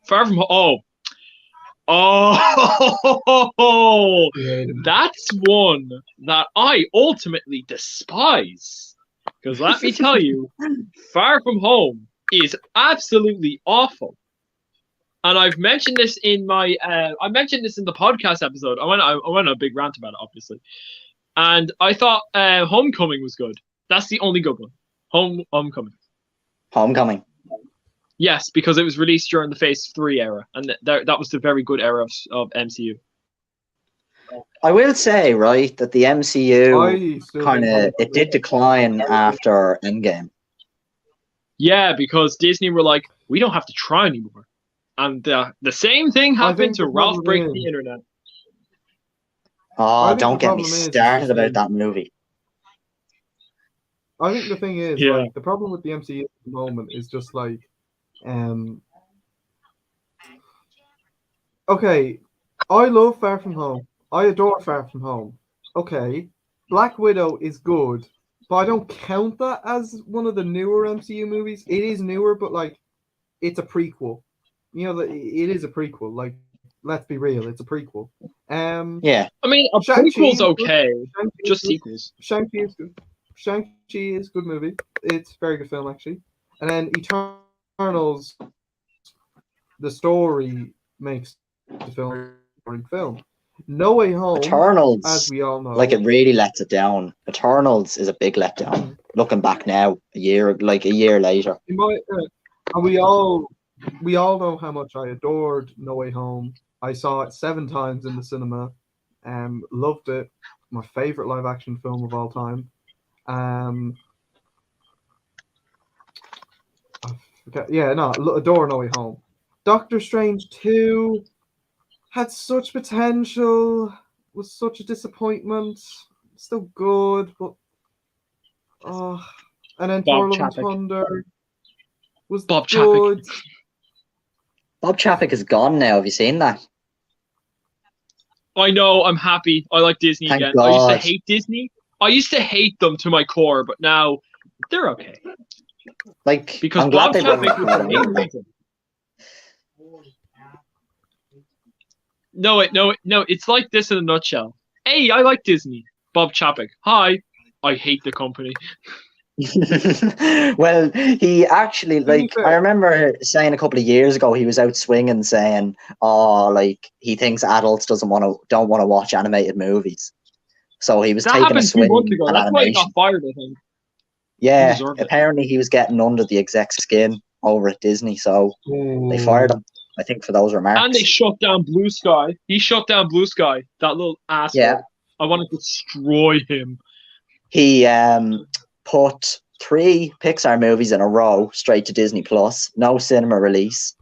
Far From Home. Oh, that's one that I ultimately despise. Because let me tell you, Far From Home is absolutely awful. And I've mentioned this in I mentioned this in the podcast episode. I went on a big rant about it, obviously. And I thought Homecoming was good. That's the only good one. Homecoming. Homecoming. Yes, because it was released during the Phase 3 era, and that was the very good era of MCU. I will say, right, that the MCU it did decline after Endgame. Yeah, because Disney were like, we don't have to try anymore. And the same thing happened to Ralph Breaks the Internet. Oh, don't get me started about that movie. I think the thing is, Yeah. like, the problem with the MCU at the moment is just like, okay, I love Far From Home. I adore Far From Home. Okay, Black Widow is good, but I don't count that as one of the newer MCU movies. It is newer, but like, it's a prequel. You know, it is a prequel. Like, let's be real, it's a prequel. Yeah. I mean, a Shang-Chi prequel's is good. okay. Shang-Chi is Just good. sequels. Shang-Chi is good. Shang-Chi is a good movie. It's a very good film, actually. And then Eternals, the story makes the film a boring film. No Way Home, as Eternals, we all know, like it really lets it down. Eternals is a big letdown. Looking back now, a year later. in my, and we all know how much I adored No Way Home. I saw it 7 times in the cinema. Loved it. My favorite live action film of all time. I forget. Yeah, no, adore No Way Home. Doctor Strange 2 had such potential. Was such a disappointment. Still good, but and then Bob Thor: Love and Chapek. Thunder was Bob good. Chapek. Bob Chapek is gone now. Have you seen that? I know, I'm happy. I like Disney Thank again. I used to God. hate Disney. I used to hate them to my core, but now they're okay. Like, Because I'm glad Bob they brought Chapek was the back main reason. No, it's like this in a nutshell. Hey, I like Disney. Bob Chapek. Hi. I hate the company. Well, he actually, To be like, I fair, remember saying a couple of years ago, he was out swinging saying, "Oh, like he thinks adults don't want to watch animated movies." So he was That taking a happened 2 months swing ago. at That's why he got animation. fired, I think. He Yeah, deserved it. apparently he was getting under the exec's skin over at Disney, so they fired him. I think for those And they remarks. shut down Blue Sky. He shut down Blue Sky. That little asshole. Yeah. I want to destroy him. He put 3 Pixar movies in a row straight to Disney Plus, no cinema release,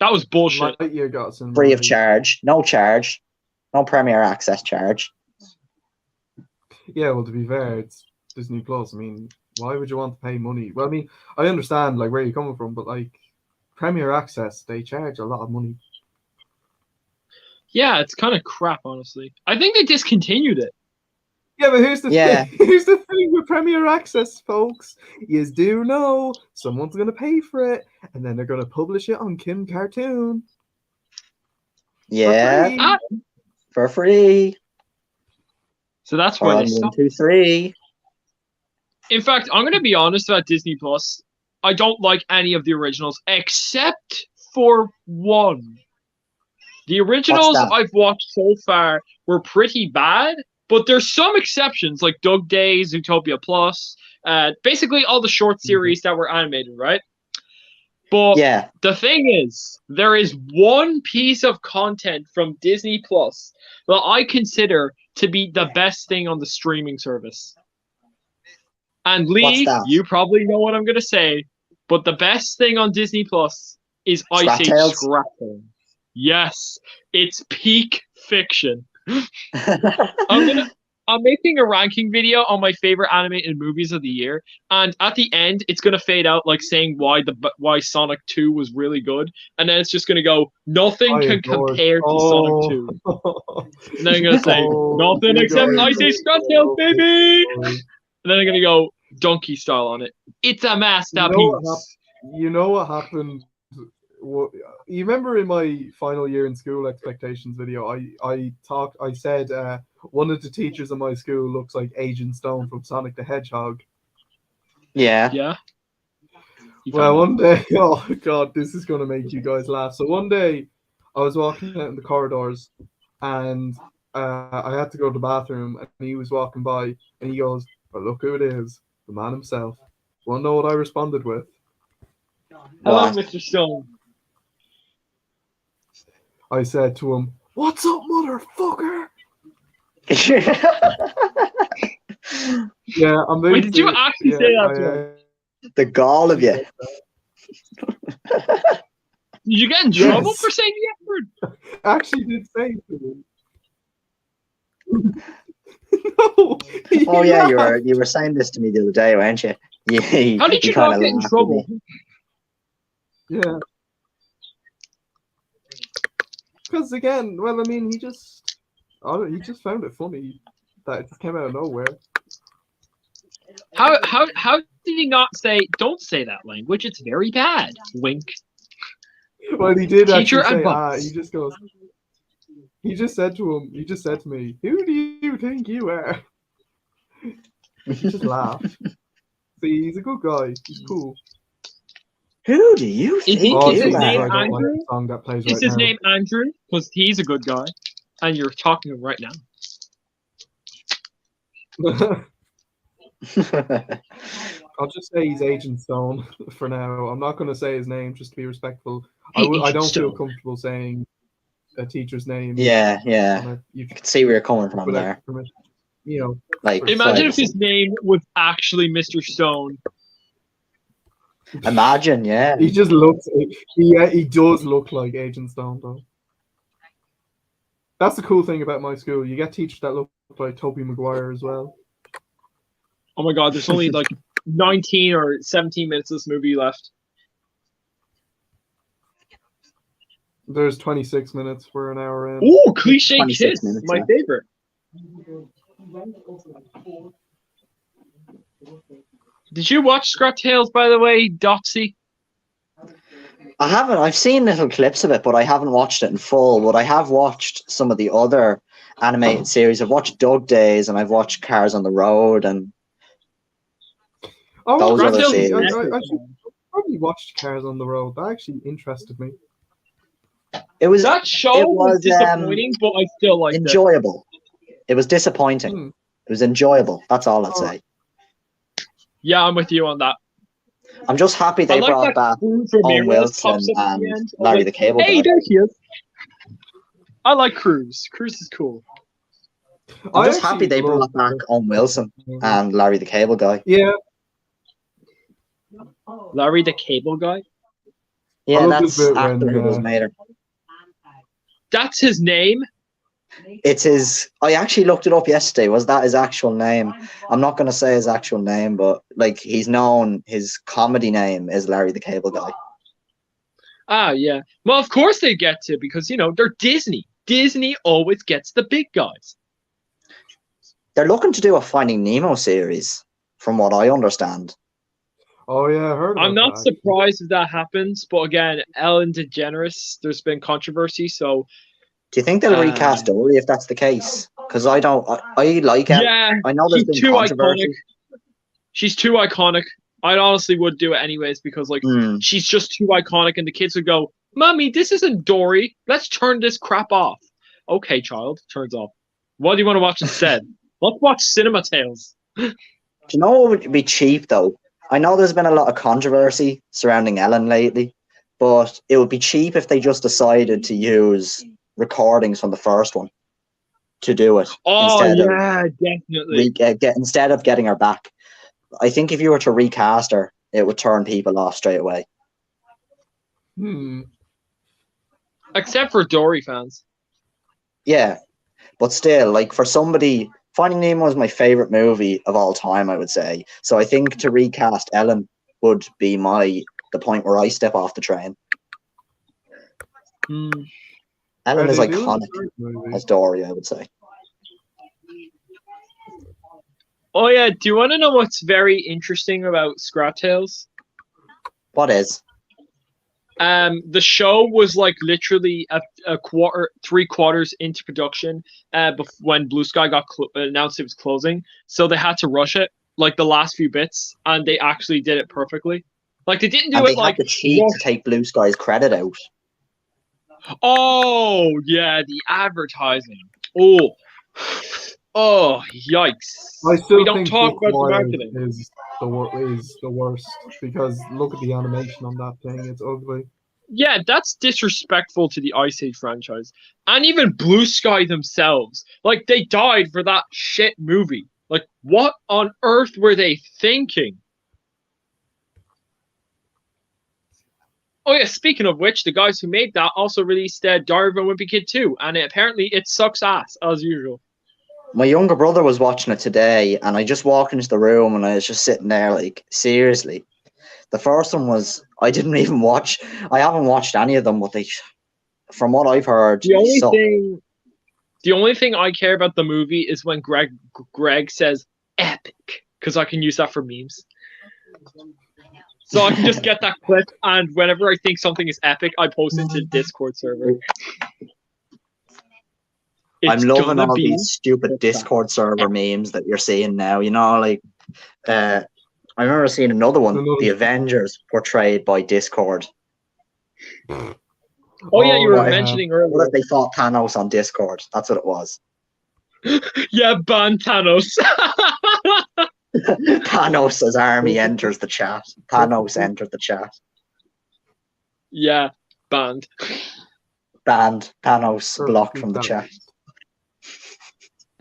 That was bullshit. Lightyear got some free of charge, no Premier Access charge. Yeah, well, to be fair, it's Disney Plus. I mean, why would you want to pay money? Well, I mean, I understand like where you're coming from, but like Premier Access, they charge a lot of money. Yeah, it's kind of crap, honestly. I think they discontinued it. Yeah, but here's the Yeah. thing. Here's the thing with Premier Access, folks. You do know someone's gonna pay for it, and then they're gonna publish it on Kim Cartoon. Yeah, For free. for free. So that's Or why they on 1, stopped. 2, 3. In fact, I'm going to be honest about Disney Plus. I don't like any of the originals except for one. The originals that? I've watched so far were pretty bad, but there's some exceptions like Doug Day, Zootopia Plus, basically all the short series that were animated, right? But Yeah, the thing is, there is one piece of content from Disney Plus that I consider to be the best thing on the streaming service. And what's Lee, that? you probably know what I'm going to say, but the best thing on Disney Plus is Ice Scrat Age Tales? Scrap Tales. Yes, it's peak fiction. I'm making a ranking video on my favorite animated movies of the year, and at the end, it's gonna fade out like saying why Sonic 2 was really good, and then it's just gonna go nothing I can adored- compare to Sonic 2, and then I'm gonna say nothing you except guys- Ice Age Scrap Tales, baby, and then I'm gonna go donkey style on it. It's a masterpiece. You know what happened? You remember in my final year in school expectations video, I said one of the teachers in my school looks like Agent Stone from Sonic the Hedgehog. Yeah. Yeah. Well, one day, oh god, this is gonna make you guys laugh. So one day, I was walking out in the corridors, and I had to go to the bathroom, and he was walking by, and he goes, "Well, look who it is, the man himself." Want to know what I responded with? Hello, What? Mr. Stone. I said to him, "What's up, motherfucker?" Yeah, I'm Wait, did you actually say that to him? The gall of you. Did you get in trouble Yes. for saying the F-word? actually did say to him. No, he Oh yeah, laughed. you were saying this to me the other day, weren't you? Yeah, How did he you kind not of get in laughed at trouble? me. Yeah. Because again, well, I mean, he just found it funny that it just came out of nowhere. How did he not say? Don't say that language. It's very bad. Wink. Well, he did Teacher actually say, advice. he just goes, he just said to me, who do you think you are? He just laughed. See, he's a good guy. He's cool. Who do you Is think is Also, his you name I are? don't like Andrew? the song that plays Is right his now. name Andrew? Because he's a good guy, and you're talking to him right now. I'll just say he's Agent Stone for now. I'm not going to say his name just to be respectful. I don't feel Stone. comfortable saying a teacher's name. Yeah, yeah. on I can see where you're coming from without there. permission. You know, Like, for Imagine if privacy. his name was actually Mr. Stone. Imagine, yeah. He just looks. He does look like Agent Stone, though. That's the cool thing about my school. You get teachers that look like Tobey Maguire as well. Oh my god, there's only like 19 or 17 minutes of this movie left. There's 26 minutes for an hour in. Ooh, cliche 26 kiss. minutes My left. favorite. Did you watch Scrap Tales, by the way, Dotsy? I haven't. I've seen little clips of it, but I haven't watched it in full. But I have watched some of the other animated series. I've watched Dog Days and I've watched Cars on the Road and Oh, those Scrap other Tales is series. epic. I should probably watched Cars on the Road. That actually interested me. It was That show was was disappointing, but I still liked it. enjoyable. It was disappointing. Hmm. It was enjoyable. That's all I'd Oh. say. Yeah, I'm with you on that. I'm just happy I they like brought that back Cruz Owen Ramirez pops Wilson up at the and end. I'm Larry like, the Cable hey, Guy. there he is. I like Cruz. Cruz is cool. I'm I just happy actually they love- brought back Owen Wilson and Larry the Cable Guy. Yeah, Larry the Cable Guy? Yeah, love this that's bit actor when, who does Mater. That's his name? It's his. I actually looked it up yesterday. Was that his actual name? I'm not going to say his actual name, but like he's known. His comedy name is Larry the Cable Guy. Ah, yeah. Well, of course they get to because, you know, they're Disney. Disney always gets the big guys. They're looking to do a Finding Nemo series, from what I understand. oh yeah, I heard about I'm not that. surprised if that happens, but again, Ellen DeGeneres, there's been controversy, so Do you think they'll recast Dory if that's the case? Because I don't. I like it. yeah, I know there's she's been too controversy. iconic. She's too iconic. I honestly would do it anyways because like she's just too iconic, and the kids would go, "Mommy, this isn't Dory. Let's turn this crap off." Okay, child, turns off. What do you want to watch instead? Let's watch Cinema Tales. Do you know what would be cheap though? I know there's been a lot of controversy surrounding Ellen lately, but it would be cheap if they just decided to use recordings from the first one to do it Oh instead yeah, definitely. instead of getting her back. I think if you were to recast her, it would turn people off straight away. Except for Dory fans. Yeah, but still, like for somebody, Finding Nemo is my favorite movie of all time, I would say. So I think to recast Ellen would be the point where I step off the train. Ellen is iconic as Dory, I would say. Oh yeah, do you want to know what's very interesting about Scrap Tales? What is? The show was like literally a quarter, 3/4 into production when Blue Sky got announced it was closing. So they had to rush it, like the last few bits, and they actually did it perfectly. Like they didn't do And it they like had the cheat to take Blue Sky's credit out. Oh yeah, the advertising. Oh, oh yikes! I still We don't think talk Book about the Wild marketing. is the worst because look at the animation on that thing; it's ugly. Yeah, that's disrespectful to the Ice Age franchise. And even Blue Sky themselves. Like, they died for that shit movie. Like, what on earth were they thinking? Oh, yeah, speaking of which, the guys who made that also released Diary of a Wimpy Kid 2, and apparently it sucks ass, as usual. My younger brother was watching it today, and I just walked into the room, and I was just sitting there, like, seriously. The first one was I didn't even watch. I haven't watched any of them, but they, from what I've heard, The only so thing I care about the movie is when Greg says epic, because I can use that for memes. So I can just get that clip, and whenever I think something is epic, I post it to the Discord server. I'm loving all be these stupid Discord server memes that you're seeing now. You know, like I remember seeing another one, the Avengers portrayed by Discord. Oh yeah, you were mentioning earlier. What if they fought Thanos on Discord? That's what it was. Yeah, ban Thanos. Thanos' army enters the chat. Thanos entered the chat. Yeah, banned. Banned. Thanos blocked from the chat.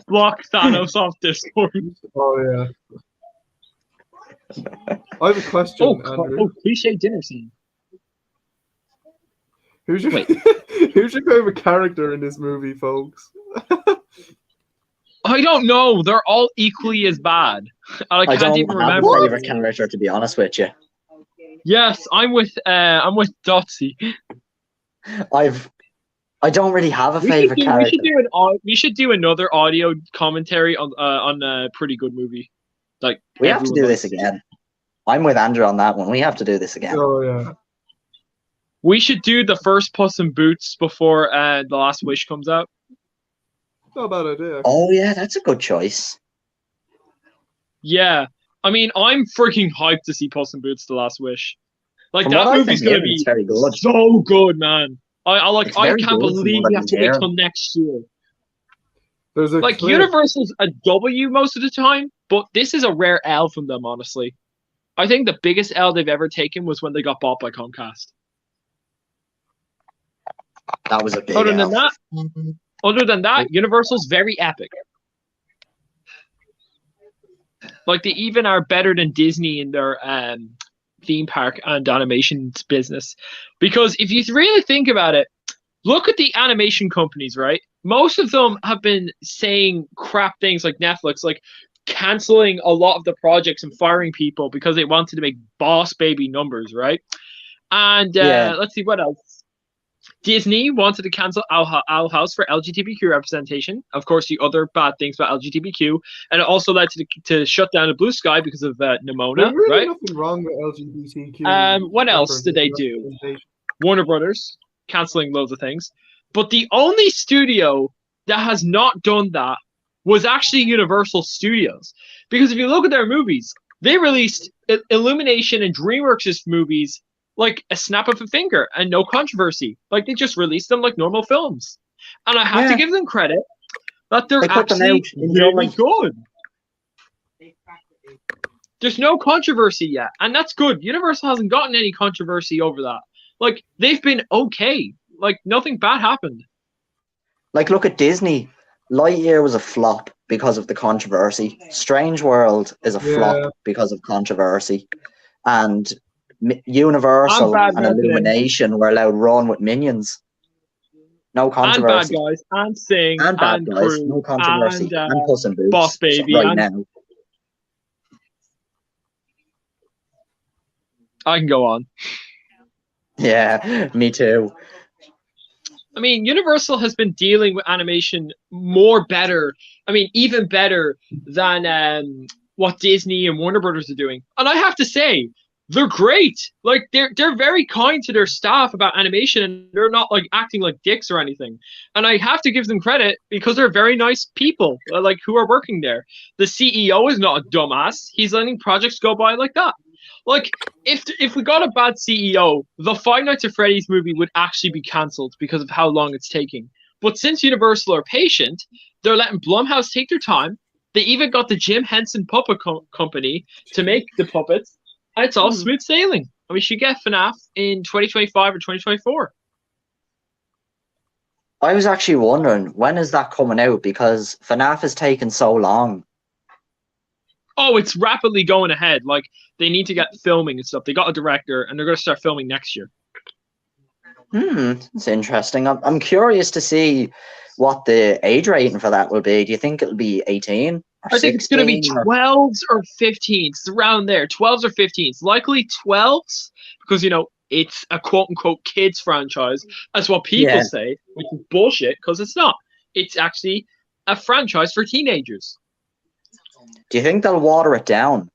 Block Thanos off Discord. Oh yeah. I have a question, Andrew. Cliche dinner scene. Who's your favorite character in this movie, folks? I don't know. They're all equally as bad. I can't even remember. My favorite character, to be honest with you. Yes, I'm with Dotsy. I don't really have a favorite character. We should do another audio commentary on a pretty good movie. Like we have to do this again. I'm with Andrew on that one. We have to do this again. Oh yeah. We should do the first Puss in Boots before The Last Wish comes out. Not a bad idea. Oh yeah, that's a good choice. Yeah, I mean, I'm freaking hyped to see Puss in Boots: The Last Wish. Like that movie's gonna be very good. So good, man. I can't believe we have to wait till next year. There's a clip. Universal's a W most of the time, but this is a rare L from them, honestly. I think the biggest L they've ever taken was when they got bought by Comcast. That was a big Other L. than that, Universal's very epic. Like they even are better than Disney in their theme park and animation business. Because if you really think about it, look at the animation companies, right? Most of them have been saying crap things like Netflix, like canceling a lot of the projects and firing people because they wanted to make boss baby numbers, right? And let's see what else. Disney wanted to cancel Owl House for LGBTQ representation. Of course, the other bad things about LGBTQ, and it also led to shut down the Blue Sky because of Nimona. There's really right? nothing wrong with LGBTQ. What else did they do? Warner Brothers canceling loads of things, but the only studio that has not done that was actually Universal Studios. Because if you look at their movies, they released Illumination and DreamWorks' movies like a snap of a finger and no controversy. Like they just released them like normal films. And I have to give them credit that they're actually really good. There's no controversy yet. And that's good. Universal hasn't gotten any controversy over that. Like they've been okay. Like nothing bad happened. Like look at Disney. Lightyear was a flop because of the controversy. Strange World is a flop because of controversy. And Universal and Illumination were allowed run with Minions. No controversy. And Bad Guys, and Sing, and Bad and Guys, Crew, no controversy. And Puss in Boots. Boss Baby. Right now. I can go on. Yeah, me too. I mean, Universal has been dealing with animation even better than what Disney and Warner Brothers are doing. And I have to say, they're great. Like they're very kind to their staff about animation, and they're not like acting like dicks or anything. And I have to give them credit because they're very nice people, like who are working there. The CEO is not a dumbass. He's letting projects go by like that. Like if we got a bad CEO, the Five Nights at Freddy's movie would actually be cancelled because of how long it's taking. But since Universal are patient, they're letting Blumhouse take their time. They even got the Jim Henson Puppet Company to make the puppets. And it's all smooth sailing. And we should get FNAF in 2025 or 2024. I was actually wondering, when is that coming out? Because FNAF has taken so long. Oh, it's rapidly going ahead. Like, they need to get filming and stuff. They got a director, and they're going to start filming next year. That's interesting. I'm curious to see what the age rating for that will be. Do you think it'll be 18 or I think it's going to be 16? 12s or 15s, around there. 12s or 15s. Likely 12s, because, it's a quote-unquote kids franchise. That's what people Yeah. say, which is bullshit, because it's not. It's actually a franchise for teenagers. Do you think they'll water it down?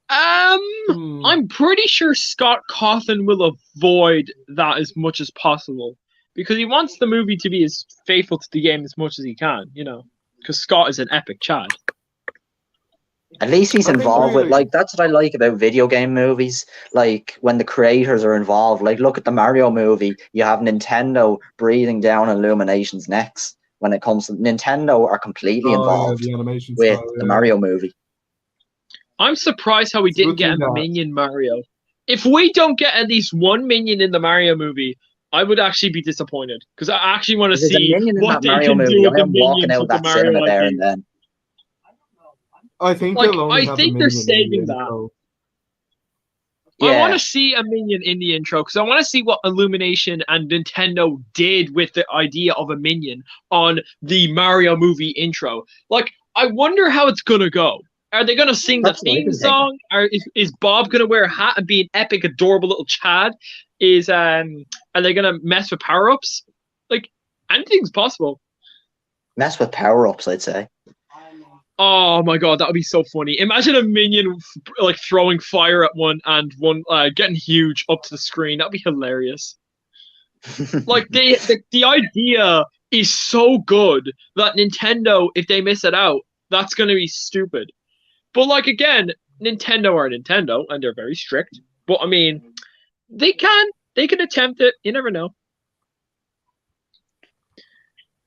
I'm pretty sure Scott Cawthon will avoid that as much as possible, because he wants the movie to be as faithful to the game as much as he can, because Scott is an epic Chad. At least he's I think involved with, really- that's what I like about video game movies. Like, when the creators are involved, like, look at the Mario movie, you have Nintendo breathing down Illumination's necks. When it comes to Nintendo are completely involved the animation with style, the Mario movie. I'm surprised how we It's a didn't good get thing a that- Minion Mario. If we don't get at least one Minion in the Mario movie, I would actually be disappointed, because I actually want to If there's a see minion in what that they Mario can do movie, with I the am walking minions out with of the that cinema Mario there IP. and then. I think Like, they'll only I have think the they're minion saving in the that. intro. I want Yeah, to see a Minion in the intro, because I want to see what Illumination and Nintendo did with the idea of a Minion on the Mario movie intro. Like, I wonder how it's gonna go. Are they gonna sing That's the what I've theme been thinking. song? Or is Bob gonna wear a hat and be an epic, adorable little Chad? Are they gonna mess with power ups? Like, anything's possible. mess with power-ups, I'd say. Oh my god, that would be so funny. Imagine a minion like throwing fire at one and one getting huge up to the screen. That'd be hilarious. Like the idea is so good that Nintendo, if they miss it out, that's gonna be stupid. But like again, Nintendo are Nintendo and they're very strict. But I mean, they can attempt it. You never know.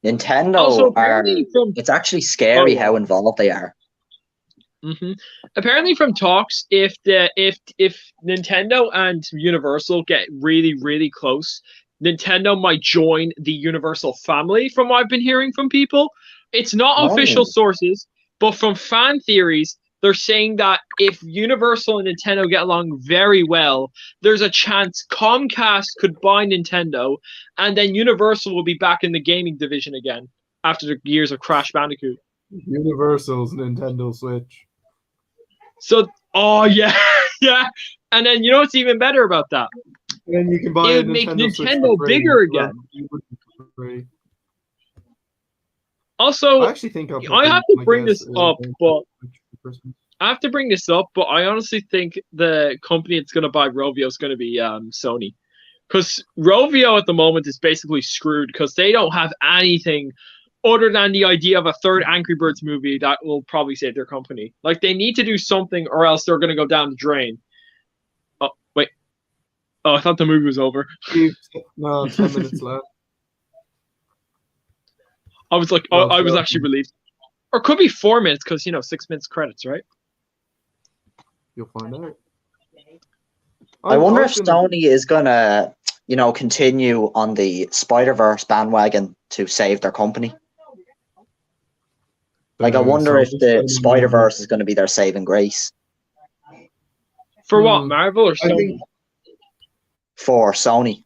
Nintendo Also, are. apparently from It's actually scary Oh, how involved they are. Apparently, from talks, if Nintendo and Universal get really, really close, Nintendo might join the Universal family. From what I've been hearing from people, it's not official Oh. sources, but from fan theories, they're saying that if Universal and Nintendo get along very well, there's a chance Comcast could buy Nintendo, and then Universal will be back in the gaming division again after the years of Crash Bandicoot. Universal's Nintendo Switch. So, oh yeah, yeah. And then you know what's even better about that? And then you can buy It a would make Nintendo Switch Nintendo for free. bigger Well, again. you wouldn't for free. Also, I actually think I have to bring this up, but I honestly think the company that's going to buy Rovio is going to be Sony, because Rovio at the moment is basically screwed because they don't have anything other than the idea of a third Angry Birds movie that will probably save their company. Like, they need to do something or else they're going to go down the drain. Oh, wait. Oh, I thought the movie was over. No, 10 minutes left. I was like, Well, I was sure. actually relieved. Or it could be 4 minutes because, 6 minutes credits, right? You'll find out. I wonder if was gonna- Sony is gonna, continue on the Spider-Verse bandwagon to save their company. Like, I wonder if the Spider-Verse is going to be their saving grace For what, Hmm. Marvel or I Sony? think for Sony.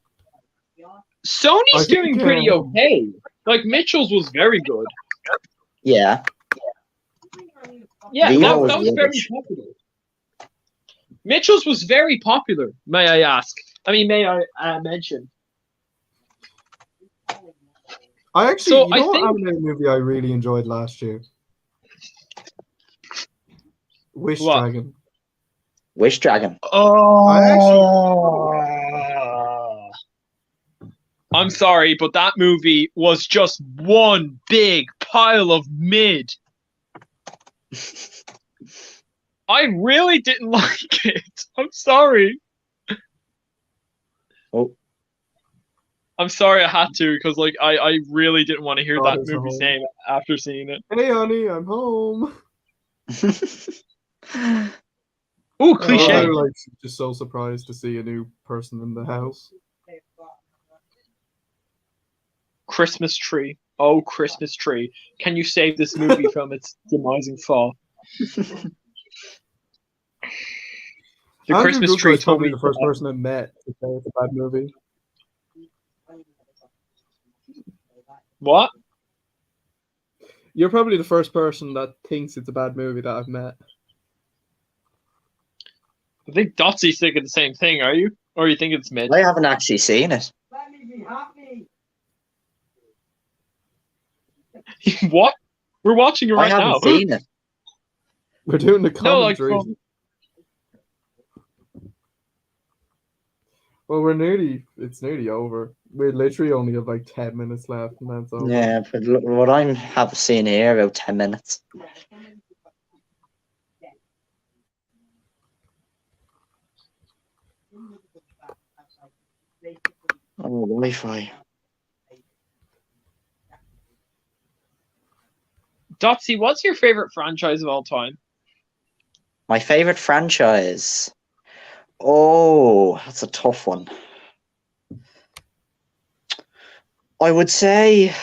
Sony's I think, doing pretty okay. Like, Mitchell's was very good. Yeah, Yeah, Vivo that was was very rubbish. popular. Mitchell's was very popular, may I ask? I mean, may I mention? I actually, So, you I know what think- animated movie I really enjoyed last year? Wish What? Dragon. Wish Dragon. I'm sorry, but that movie was just one big pile of mid. I really didn't like it. I'm sorry. Oh, I'm sorry I had to, because I really didn't want to hear Oh, that it's movie home. name after seeing it. Hey, honey, I'm home. Ooh, cliche. I'm like just so surprised to see a new person in the house. Christmas tree. Oh, Christmas tree. Can you save this movie from its demising fall? The Andrew Christmas Goodwin tree is told probably me the first person I met to say it's a bad movie. What? You're probably the first person that thinks it's a bad movie that I've met. I think Dotsy's thinking the same thing. Are you? Or you think it's mid? I haven't actually seen it. What? We're watching it I right haven't now. seen it. We're doing the No, like, commentary. Well, it's nearly over. We literally only have like 10 minutes left and that's over. Yeah, but what I have seen here about 10 minutes. Oh, the Wi-Fi. Dotsy, what's your favorite franchise of all time? My favorite franchise. Oh, that's a tough one. I would say.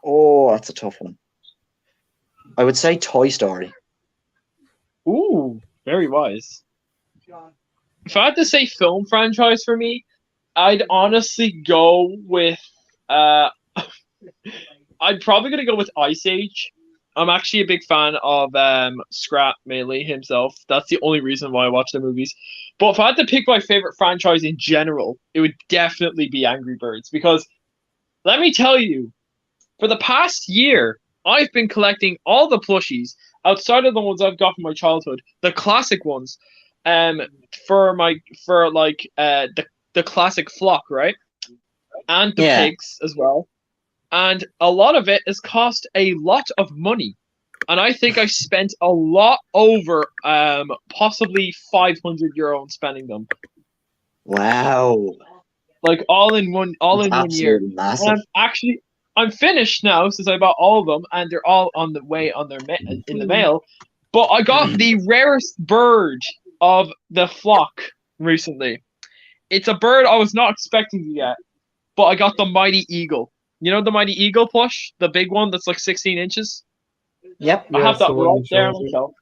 Oh, that's a tough one. I would say Toy Story. Ooh, very wise. If I had to say film franchise for me, I'd honestly go with I'm probably gonna go with Ice Age. I'm actually a big fan of Scrat mainly himself. That's the only reason why I watch the movies. But if I had to pick my favorite franchise in general, it would definitely be Angry Birds because let me tell you, for the past year, I've been collecting all the plushies outside of the ones I've got from my childhood, the classic ones, for the classic flock, right? And the Yeah. pigs as well. And a lot of it has cost a lot of money. And I think I spent a lot over possibly €500 on spending them. Wow. Like all in one year. Absolutely massive. And I'm finished now since I bought all of them and they're all on the way in the mail. But I got the rarest bird of the flock recently. It's a bird I was not expecting to get, but I got the mighty eagle. You know the mighty eagle plush, the big one that's like 16 inches. Yep. I have Yes, the that one right you there showed me. myself.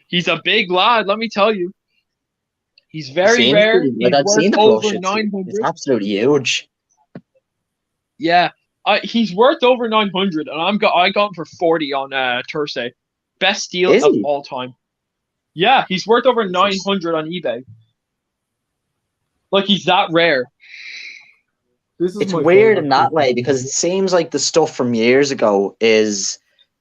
He's a big lad, let me tell you. He's very Seems rare. pretty, He's I've worth seen the over plush. It's 900. absolutely huge. Yeah, he's worth over 900, and I got him for 40 on Thursday. Best deal Is of he? all time. Yeah, he's worth over 900 on eBay. Like he's that rare. This is It's my weird favorite in that Christmas way because movie. it seems like the stuff from years ago is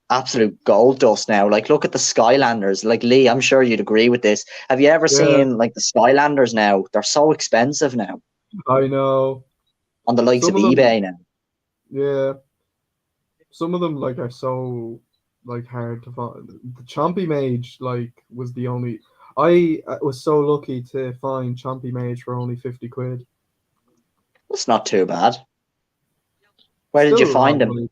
absolute gold dust now. Like, look at the Skylanders. Like, Lee, I'm sure you'd agree with this. Have you ever Yeah, seen like the Skylanders now? They're so expensive now I know. on the likes Some of of them, eBay now. yeah, some of them like are so like hard to find. The Chompy Mage like was the only. I was so lucky to find Chompy Mage for only 50 quid. That's not too bad. Where did Still you a lot find of them? money.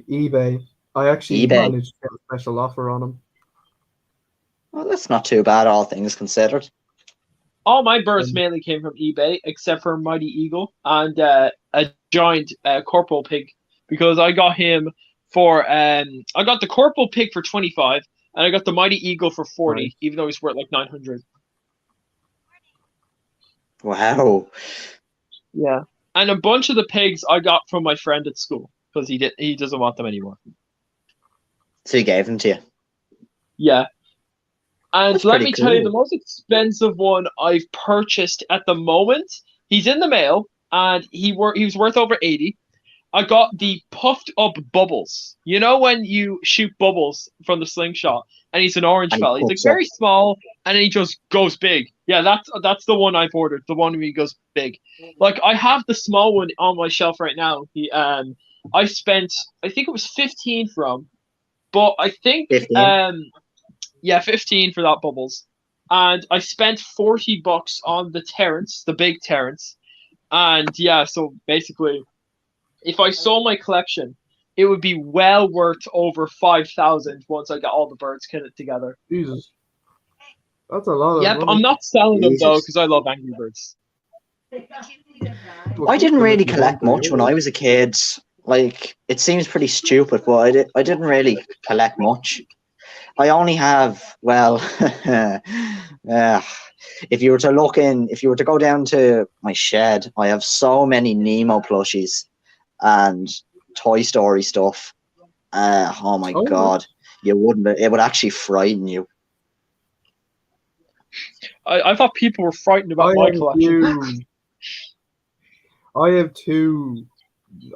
eBay. I actually eBay. managed to get a special offer on them. Well, that's not too bad, all things considered. All my birds And mainly came from eBay, except for Mighty Eagle and a giant corporal pig, because I got him for I got the corporal pig for 25, and I got the Mighty Eagle for 40, Nice. even though he's worth like 900. Wow. Yeah, and a bunch of the pigs I got from my friend at school because he doesn't want them anymore. So he gave them to you. Yeah. And That's let pretty me tell you, the cool. most expensive one I've purchased at the moment, he's in the mail, and he was worth over 80. I got the puffed up bubbles. You know when you shoot bubbles from the slingshot, and he's an orange And he fella. He's like puffs up. very small, and then he just goes big. Yeah, that's the one I've ordered. The one where he goes big. Like I have the small one on my shelf right now. I spent I think it was 15 from, but I think 15. yeah, 15 for that bubbles. And I spent $40 on the Terrence, the big Terrence. And yeah, so basically, if I sold my collection, it would be well worth over 5,000 once I got all the birds kitted together. Jesus, that's a lot of Yep, I'm money. not selling them though Jesus. because I love Angry Birds. Well, I keep didn't them if really you collect want, much when I was a kid. Like, it seems pretty stupid, but I didn't really collect much. I only have, well, if you were to go down to my shed, I have so many Nemo plushies and Toy Story stuff. Oh my Oh, God, you wouldn't. It would actually frighten you. I thought people were frightened about I my have collection. I have two.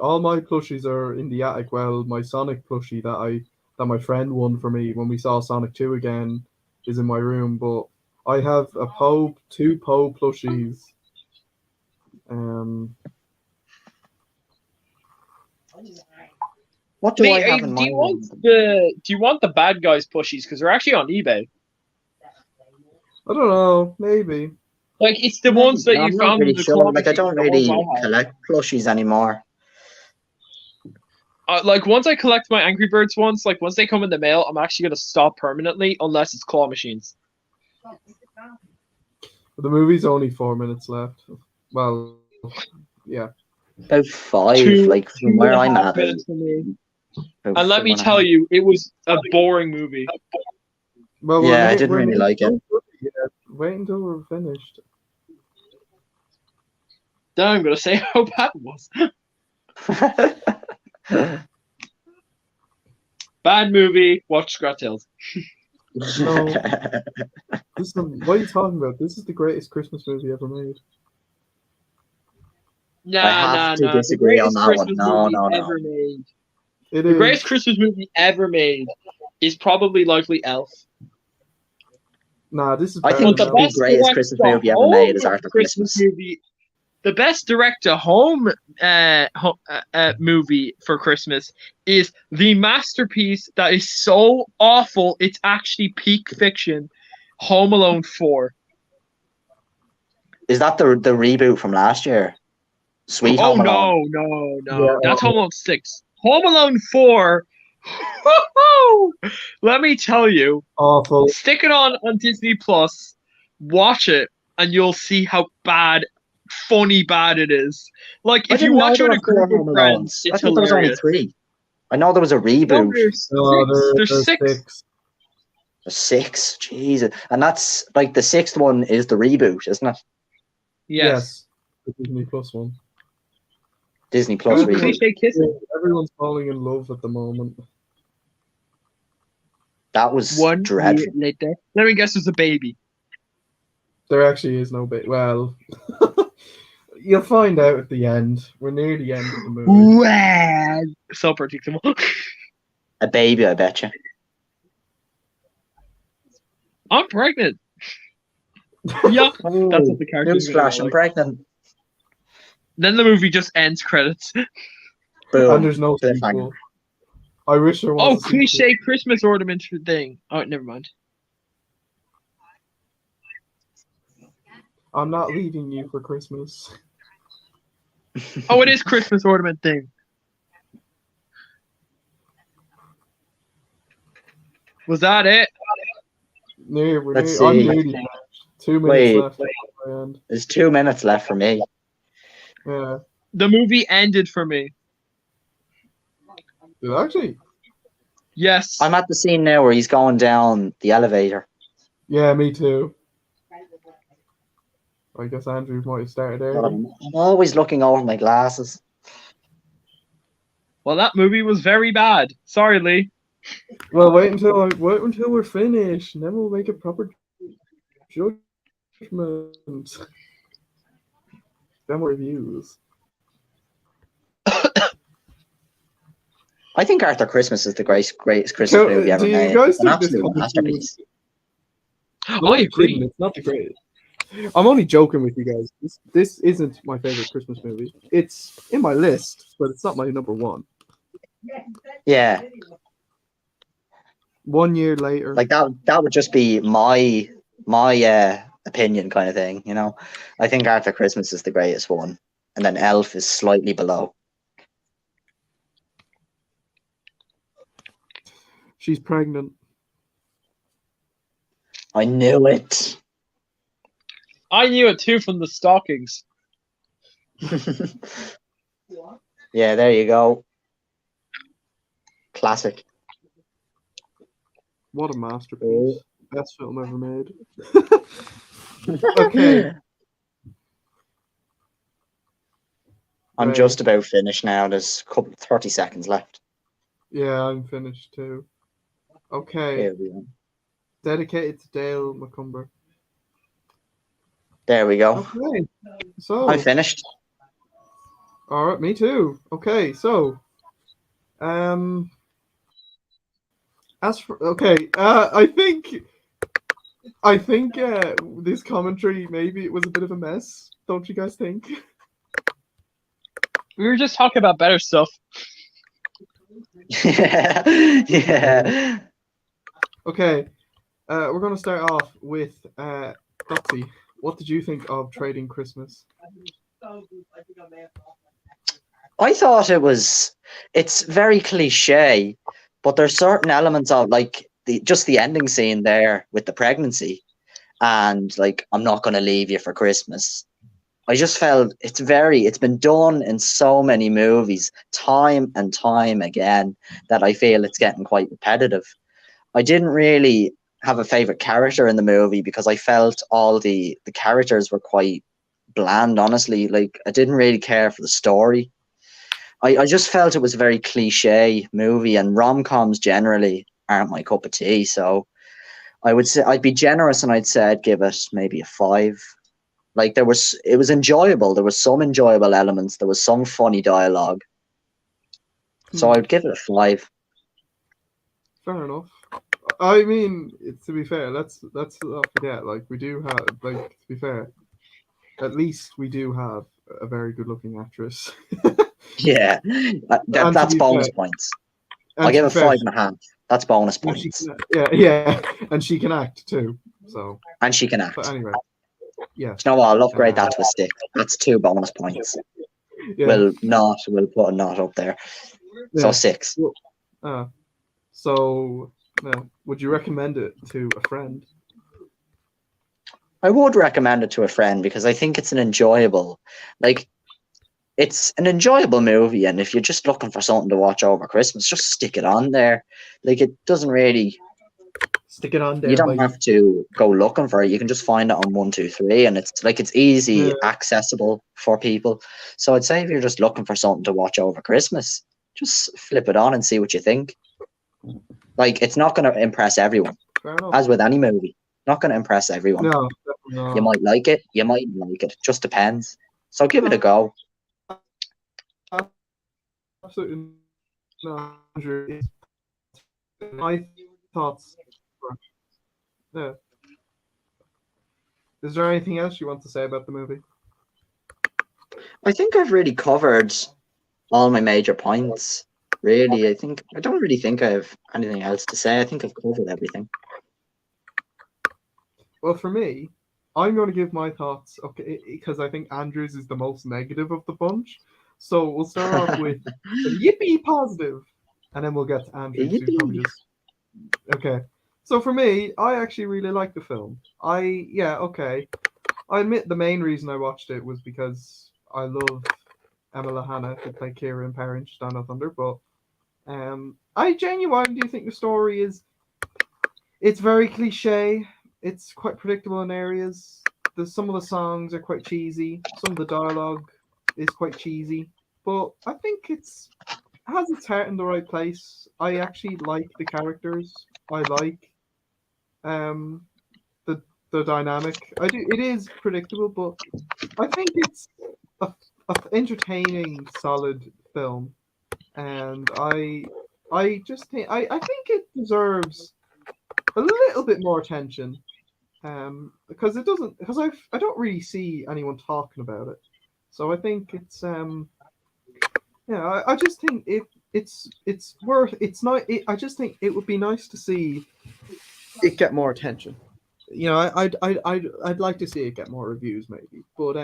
All my plushies are in the attic. Well, my Sonic plushie that my friend won for me when we saw Sonic 2 again is in my room. But I have two Poe plushies. What do I have in my room? Do you want the bad guys plushies? Because they're actually on eBay. I don't know, maybe. Like it's the ones that you I'm not found really in the sure. claw Like, I machine. don't The ones really I have. collect plushies anymore. Like once I collect my Angry Birds ones, like once they come in the mail, I'm actually gonna stop permanently unless it's claw machines. The movie's only 4 minutes left. Well, yeah. About 5, Two like from and where a I'm half at. minutes for me. About And let me 4.5. tell you, it was a boring movie. Well, Yeah, I didn't really like it. Wait until we're finished. Then I'm gonna say how bad it was. Bad movie. Watch Scrat Tales. No. What are you talking about? This is the greatest Christmas movie ever made. I have to The disagree on greatest that one. Christmas No, movie no, no. ever made. It The is. greatest Christmas movie ever made is probably likely Elf. Nah, this is I better think than But the Elf. greatest Christmas movie ever made is Arthur Christmas Christmas. movie, the best direct-to-home movie for Christmas is the masterpiece that is so awful it's actually peak fiction, Home Alone 4. Is that the reboot from last year? Sweet Oh Home Alone. no. Yeah. That's Home Alone 6. Home Alone 4. Let me tell you, Awful. stick it on Disney Plus, watch it, and you'll see how funny bad it is. Like I if you didn't know watch it there with were a group 4 of Home friends, Alones. I it's thought there was only hilarious. 3. I know there was a No, reboot. there's No, six. there's 6. 6. Jesus. And that's like the 6th one is the reboot, isn't it? Yes. The Disney Plus one. Disney Plus Ooh, reboot. cliche kissing. Everyone's falling in love at the moment. That was 1 dreadful. year later. Let me guess, there's a baby. There actually is no bit. Well, you'll find out at the end. We're near the end of the movie. Wow. So predictable. A baby, I bet you. I'm pregnant. Yuck. That's what the character's gonna Newsflash, go I'm like. pregnant. Then the movie just ends credits. Boom. And there's no Cliffhanger. sequel. I wish there was. Oh, a sequel. cliche Christmas ornament thing. Oh, never mind. I'm not leaving you for Christmas. Oh, it is Christmas ornament thing. Was that it? Let's I'm see. nearly finished. 2 minutes Wait. left. At the end. There's 2 minutes left for me. Yeah. The movie ended for me. Did it actually? Yes. I'm at the scene now where he's going down the elevator. Yeah, me too. I guess Andrew might have started But early. I'm always looking over my glasses. Well, that movie was very bad. Sorry, Lee. Well, wait until we're finished, and then we'll make a proper judgment. Then we'll reviews. I think Arthur Christmas is the greatest Christmas movie ever Do you made. guys It's an think this absolute could be masterpiece. I'm I only agree. kidding, it's not the greatest. I'm only joking with you guys. This isn't my favorite Christmas movie. It's in my list, but it's not my number one. Yeah, 1 year later. like that would just be my opinion kind of thing, you know. I think Arthur Christmas is the greatest one, and then Elf is slightly below. She's pregnant. I knew it. I knew it too from the stockings. Yeah, there you go. Classic. What a masterpiece. Best film ever made. Okay. I'm Right. just about finished now. There's a couple 30 seconds left. Yeah, I'm finished too. Okay. Here we go. Dedicated to Dale McCumber. There we go. Okay. So, I'm finished. all right, me too. Okay, so, as for I think this commentary maybe it was a bit of a mess. Don't you guys think? We were just talking about better stuff. Yeah. Okay, we're gonna start off with Dotsy. What did you think of Trading Christmas? I thought it's very cliche, but there's certain elements of like the ending scene there with the pregnancy and like I'm not gonna leave you for Christmas. I just felt it's been done in so many movies time and time again that I feel it's getting quite repetitive. I didn't really have a favorite character in the movie because I felt all the characters were quite bland, honestly. Like I didn't really care for the story. I just felt it was a very cliche movie, and rom-coms generally aren't my cup of tea. So I would say I'd be generous and I'd say I'd give it maybe a 5. Like it was enjoyable. There was some enjoyable elements. There was some funny dialogue. So I'd give it a 5. Fair enough. I mean, to be fair, let's not forget. Like we do have, like to be fair, at least we do have a very good-looking actress. Yeah, And to that's be bonus fair, points. I'll and to give be it fair, 5.5. That's bonus and she points, can, yeah, and she can act too. So, and she can but act. anyway, yeah, Do you know what? I'll upgrade uh, that to a 6. That's 2 bonus points. yeah, We'll put a knot up there. So yeah. 6. Well, so, would you recommend it to a friend? I would recommend it to a friend because I think it's it's an enjoyable movie, and if you're just looking for something to watch over Christmas, just stick it on there. Like it doesn't really, Stick it on you there, don't buddy. have to go looking for it. You can just find it on 123, and it's easy Yeah. accessible for people. So I'd say if you're just looking for something to watch over Christmas, just flip it on and see what you think. Like it's not going to impress everyone, Fair enough. as with any movie. Not going to impress everyone. No, definitely You not. might like it, you might not like it. Just depends. So give it a go. Absolutely not. Andrew. My thoughts. Yeah. Is there anything else you want to say about the movie? I think I've really covered all my major points. Really, I don't really think I have anything else to say. I think I've covered everything. Well, for me, I'm going to give my thoughts, okay, because I think Andrew's is the most negative of the bunch. So we'll start off with a yippee positive, and then we'll get to Andrew's, who's probably Yippee. just okay. So for me, I actually really like the film. Okay. I admit the main reason I watched it was because I love Emma Lahana, who played Kira in Power Rangers Down Thunder, but I genuinely do think the story is it's very cliche. It's quite predictable in areas. Some of the songs are quite cheesy. Some of the dialogue is quite cheesy, but I think it has its heart in the right place. I actually like the characters. I like um the the dynamic. I do. It is predictable, but I think it's a entertaining, solid film, and I just think I think it deserves a little bit more attention. Because it doesn't because I don't really see anyone talking about it, so I think it's yeah I just think it's worth it's not I just think it would be nice to see it get more attention. You know, I'd like to see it get more reviews maybe, but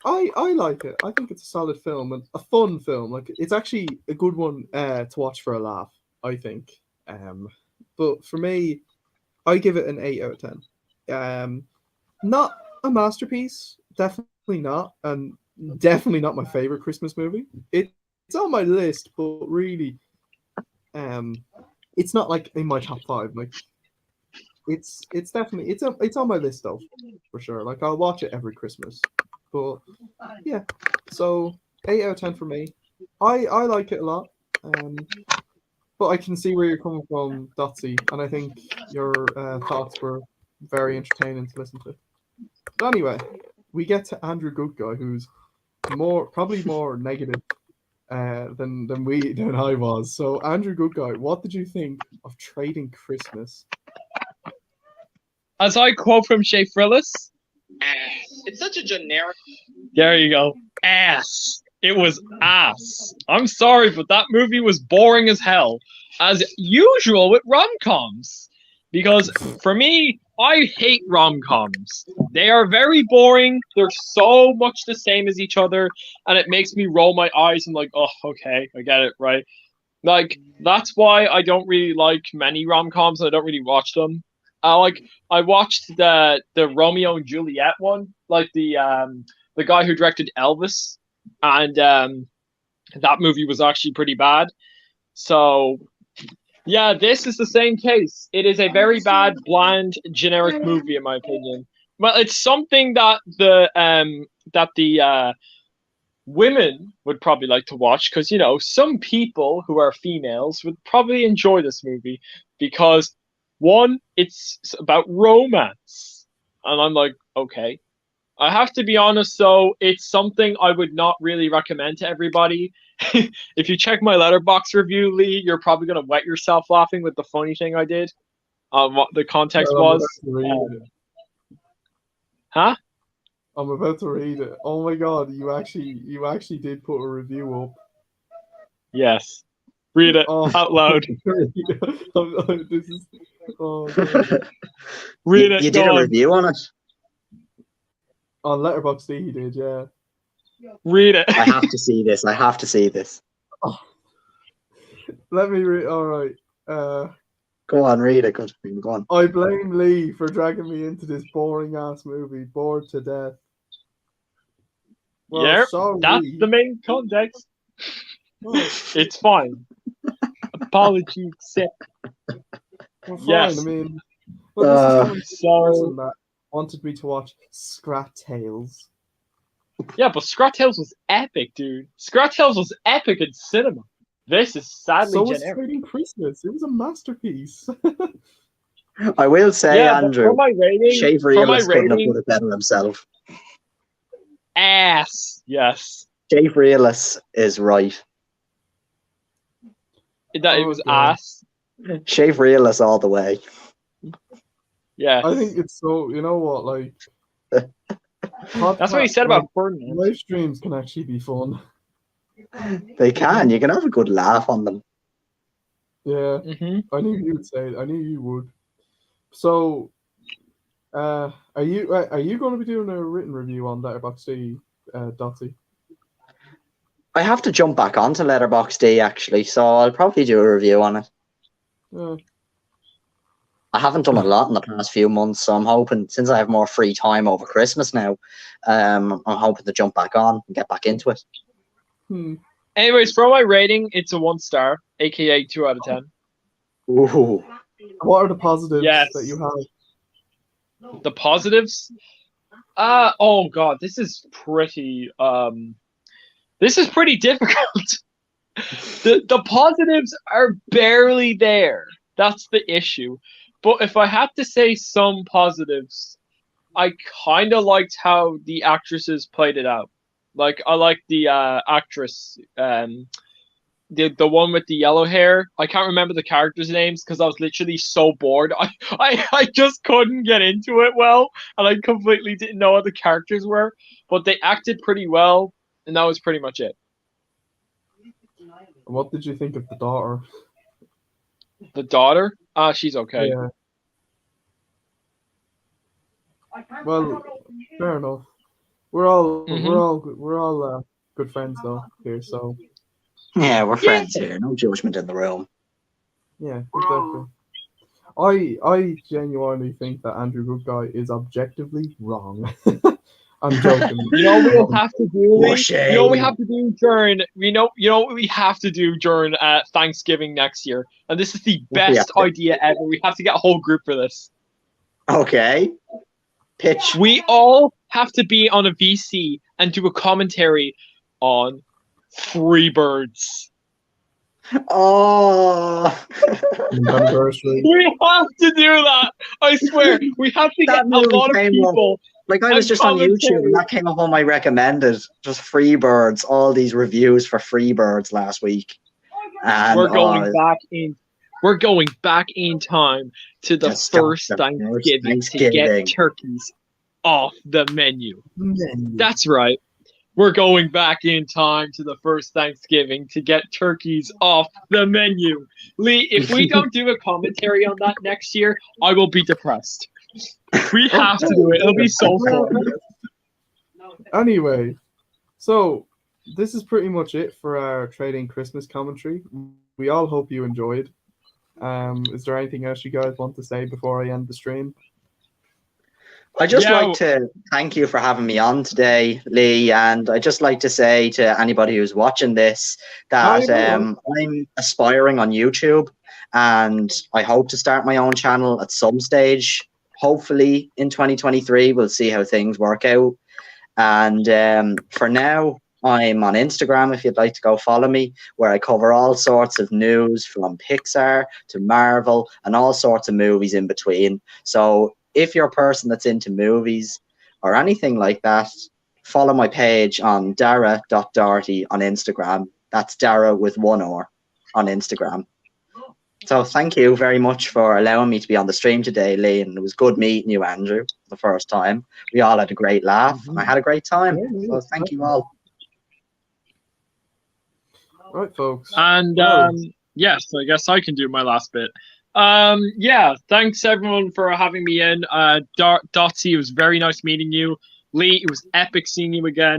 I like it. I think it's a solid film and a fun film. Like it's actually a good one to watch for a laugh. I think. But for me, I give it an 8 out of 10. Not a masterpiece, definitely not, and definitely not my favorite Christmas movie. It's on my list, but really, it's not like in my top 5. Like it's definitely it's on my list though, for sure. Like I'll watch it every Christmas. But yeah, so 8 out of 10 for me. I like it a lot. But I can see where you're coming from, Dotsy, and I think your thoughts were very entertaining to listen to. But anyway, we get to Andrew Good Guy, who's probably more negative than I was. So Andrew Good Guy, what did you think of Trading Christmas? As I quote from Shay Frillis, It's such a generic. there you go, ass. It was ass. I'm sorry, but that movie was boring as hell, as usual with rom-coms. Because for me, I hate rom-coms. They are very boring. They're so much the same as each other, and it makes me roll my eyes and like, oh, okay, I get it, right? Like that's why I don't really like many rom-coms, and I don't really watch them. I watched the Romeo and Juliet one, like the guy who directed Elvis, and that movie was actually pretty bad. So yeah, this is the same case. It is a very bad, bland, generic movie, in my opinion. Well, it's something that the women would probably like to watch because some people who are females would probably enjoy this movie because one, it's about romance, and I'm like, okay. I have to be honest, though, it's something I would not really recommend to everybody. If you check my letterbox review, Lee, you're probably gonna wet yourself laughing with the funny thing I did. What the context Well, was. I'm about to read it. Huh? I'm about to read it. Oh my god, you actually did put a review up. Yes. Read it out loud. This is god. Read it. You did go a on. review on it. On Letterboxd, he did, yeah. Read it. I have to see this. I have to see this. Oh. Let me read. All right. Go on, read it. Go on. I blame Lee for dragging me into this boring ass movie. Bored to death. Well, Yep, sorry. that's the main context. Oh, It's fine. Apology accept. well, fine. Yes. I mean, well, this is coming from a person So that wanted me to watch Scrat Tales. yeah, but Scrat Tales was epic, dude. Scrat Tales was epic in cinema. This is sadly So was generic. Trading Christmas. It was a masterpiece. I will say, Yeah, but Andrew, for my rating, Shave for my Realist couldn't have rating, put it better himself. ass. Yes, Shave Realist is right. that it was Okay. ass. Shave Realist all the way. Yes, I think it's so. You know what? Like, that's what he said about Ferdinand. live streams can actually be fun. They can. You can have a good laugh on them. Yeah, Mm-hmm. I knew you would say it. I knew you would. So, are you going to be doing a written review on Letterboxd, Dotty? I have to jump back onto Letterboxd actually, so I'll probably do a review on it. Yeah. I haven't done a lot in the past few months, so I'm hoping, since I have more free time over Christmas now, I'm hoping to jump back on and get back into it. Anyways, for my rating, it's a 1 star, aka 2 out of 10. Ooh. What are the positives Yes. that you have? The positives? Oh god, this is pretty difficult. The positives are barely there. That's the issue. But if I had to say some positives, I kind of liked how the actresses played it out. Like I like the actress, the one with the yellow hair. I can't remember the characters' names because I was literally so bored. I just couldn't get into it well, and I completely didn't know what the characters were. But they acted pretty well, and that was pretty much it. What did you think of the daughter? The daughter, she's okay. Yeah. Well, fair enough. We're all good friends though here, so Yeah, we're friends here. No judgment in the room. yeah, exactly. I genuinely think that Andrew Good Guy is objectively wrong. I'm joking. You know what we'll have to do? Lee? Whooshing. You know what we have to do during what we have to do during Thanksgiving next year, and this is the best idea ever. We have to get a whole group for this. Okay. Pitch. We all have to be on a VC and do a commentary on Freebirds. Oh, Anniversary. We have to do that. I swear, we have to get that a movie lot of came up. people. Like I was And just on YouTube commentary. and that came up on my recommended. Just Freebirds, all these reviews for Freebirds last week. And We're going back in. We're going back in time to the just start first the first Thanksgiving to get Thanksgiving. turkeys off the menu. That's right. We're going back in time to the first Thanksgiving to get turkeys off the menu. Lee, if we don't do a commentary on that next year, I will be depressed. We have to do it. It'll be so fun. Anyway, so this is pretty much it for our trading Christmas commentary. We all hope you enjoyed. Is there anything else you guys want to say before I end the stream? I just Yeah. like to thank you for having me on today, Lee, and I just like to say to anybody who's watching this that I'm aspiring on YouTube, and I hope to start my own channel at some stage. Hopefully in 2023, we'll see how things work out. And for now, I'm on Instagram if you'd like to go follow me, where I cover all sorts of news from Pixar to Marvel and all sorts of movies in between. So if you're a person that's into movies or anything like that, follow my page on Daragh.Doherty on Instagram. That's Daragh with one R on Instagram. So thank you very much for allowing me to be on the stream today, Lee, and it was good meeting you, Andrew, the first time. We all had a great laugh, and I had a great time. So thank you all. Right, folks. And yes, I guess I can do my last bit. Yeah, thanks everyone for having me in. Dotsy, it was very nice meeting you. Lee, it was epic seeing you again.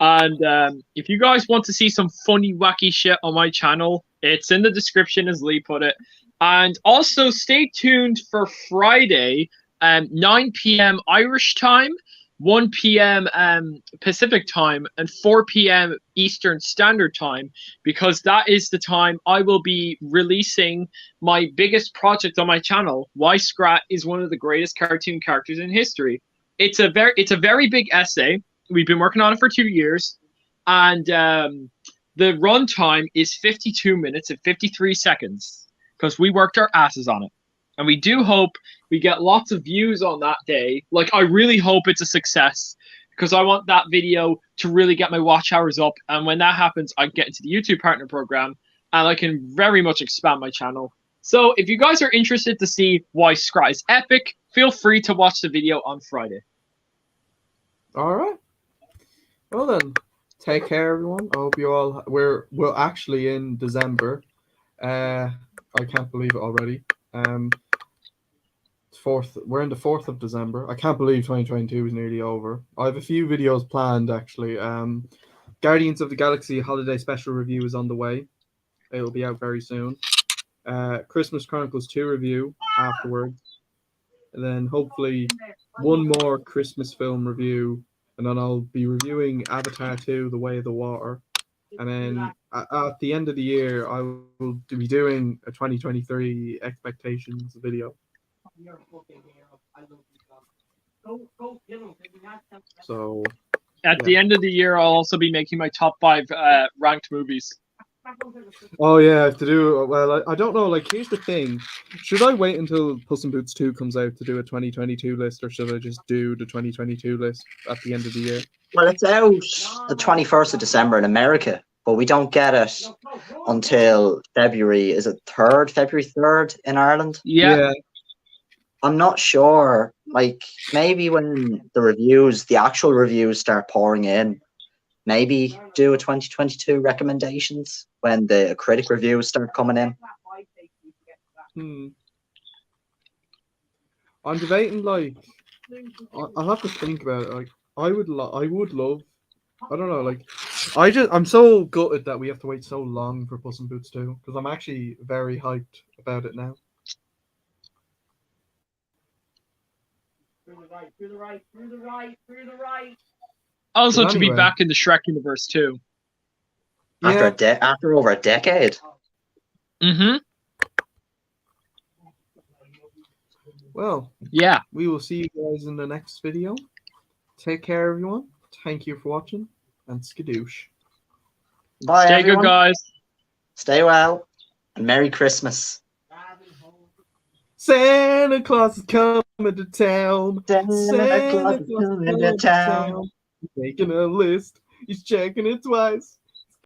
And if you guys want to see some funny, wacky shit on my channel, it's in the description, as Lee put it. And also stay tuned for Friday, 9 p.m. Irish time, 1 p.m. Pacific time, and 4 p.m. Eastern Standard Time, because that is the time I will be releasing my biggest project on my channel. Why Scrat is one of the greatest cartoon characters in history. It's a very big essay. We've been working on it for 2 years, and the runtime is 52 minutes and 53 seconds because we worked our asses on it. And we do hope we get lots of views on that day. Like, I really hope it's a success because I want that video to really get my watch hours up. And when that happens, I get into the YouTube Partner Program and I can very much expand my channel. So if you guys are interested to see why Scrat is epic, feel free to watch the video on Friday. All right. Well then, take care, everyone. I hope you all. We're actually in December. I can't believe it already. We're in the 4th of December. I can't believe 2022 is nearly over. I have a few videos planned actually. Guardians of the Galaxy Holiday Special Review is on the way. It'll be out very soon. Christmas Chronicles 2 review afterwards. And then hopefully one more Christmas film review. And then I'll be reviewing Avatar 2, The Way of the Water. And then at the end of the year, I will be doing a 2023 expectations video. So At the end of the year, I'll also be making my top 5 ranked movies. Oh yeah, I have to do well. I don't know. Like, here's the thing: should I wait until Puss in Boots 2 comes out to do a 2022 list, or should I just do the 2022 list at the end of the year? Well, it's out the 21st of December in America, but we don't get it until February. Is it February 3rd in Ireland? Yeah. I'm not sure. Like, maybe when the actual reviews start pouring in, maybe do a 2022 recommendations when the critic reviews start coming in. I'm debating, like, I'll have to think about it. Like, I would love. I don't know. Like, I'm so gutted that we have to wait so long for Puss in Boots 2 because I'm actually very hyped about it now. Through the right. Also, But to be anyway. back in the Shrek universe too. After over a decade. Mm-hmm. Well, Yeah. we will see you guys in the next video. Take care, everyone. Thank you for watching, and skadoosh. Bye, Stay everyone. good, guys. Stay well, and Merry Christmas. Santa Claus is coming to town. Santa Claus is coming to town. He's making a list. He's checking it twice.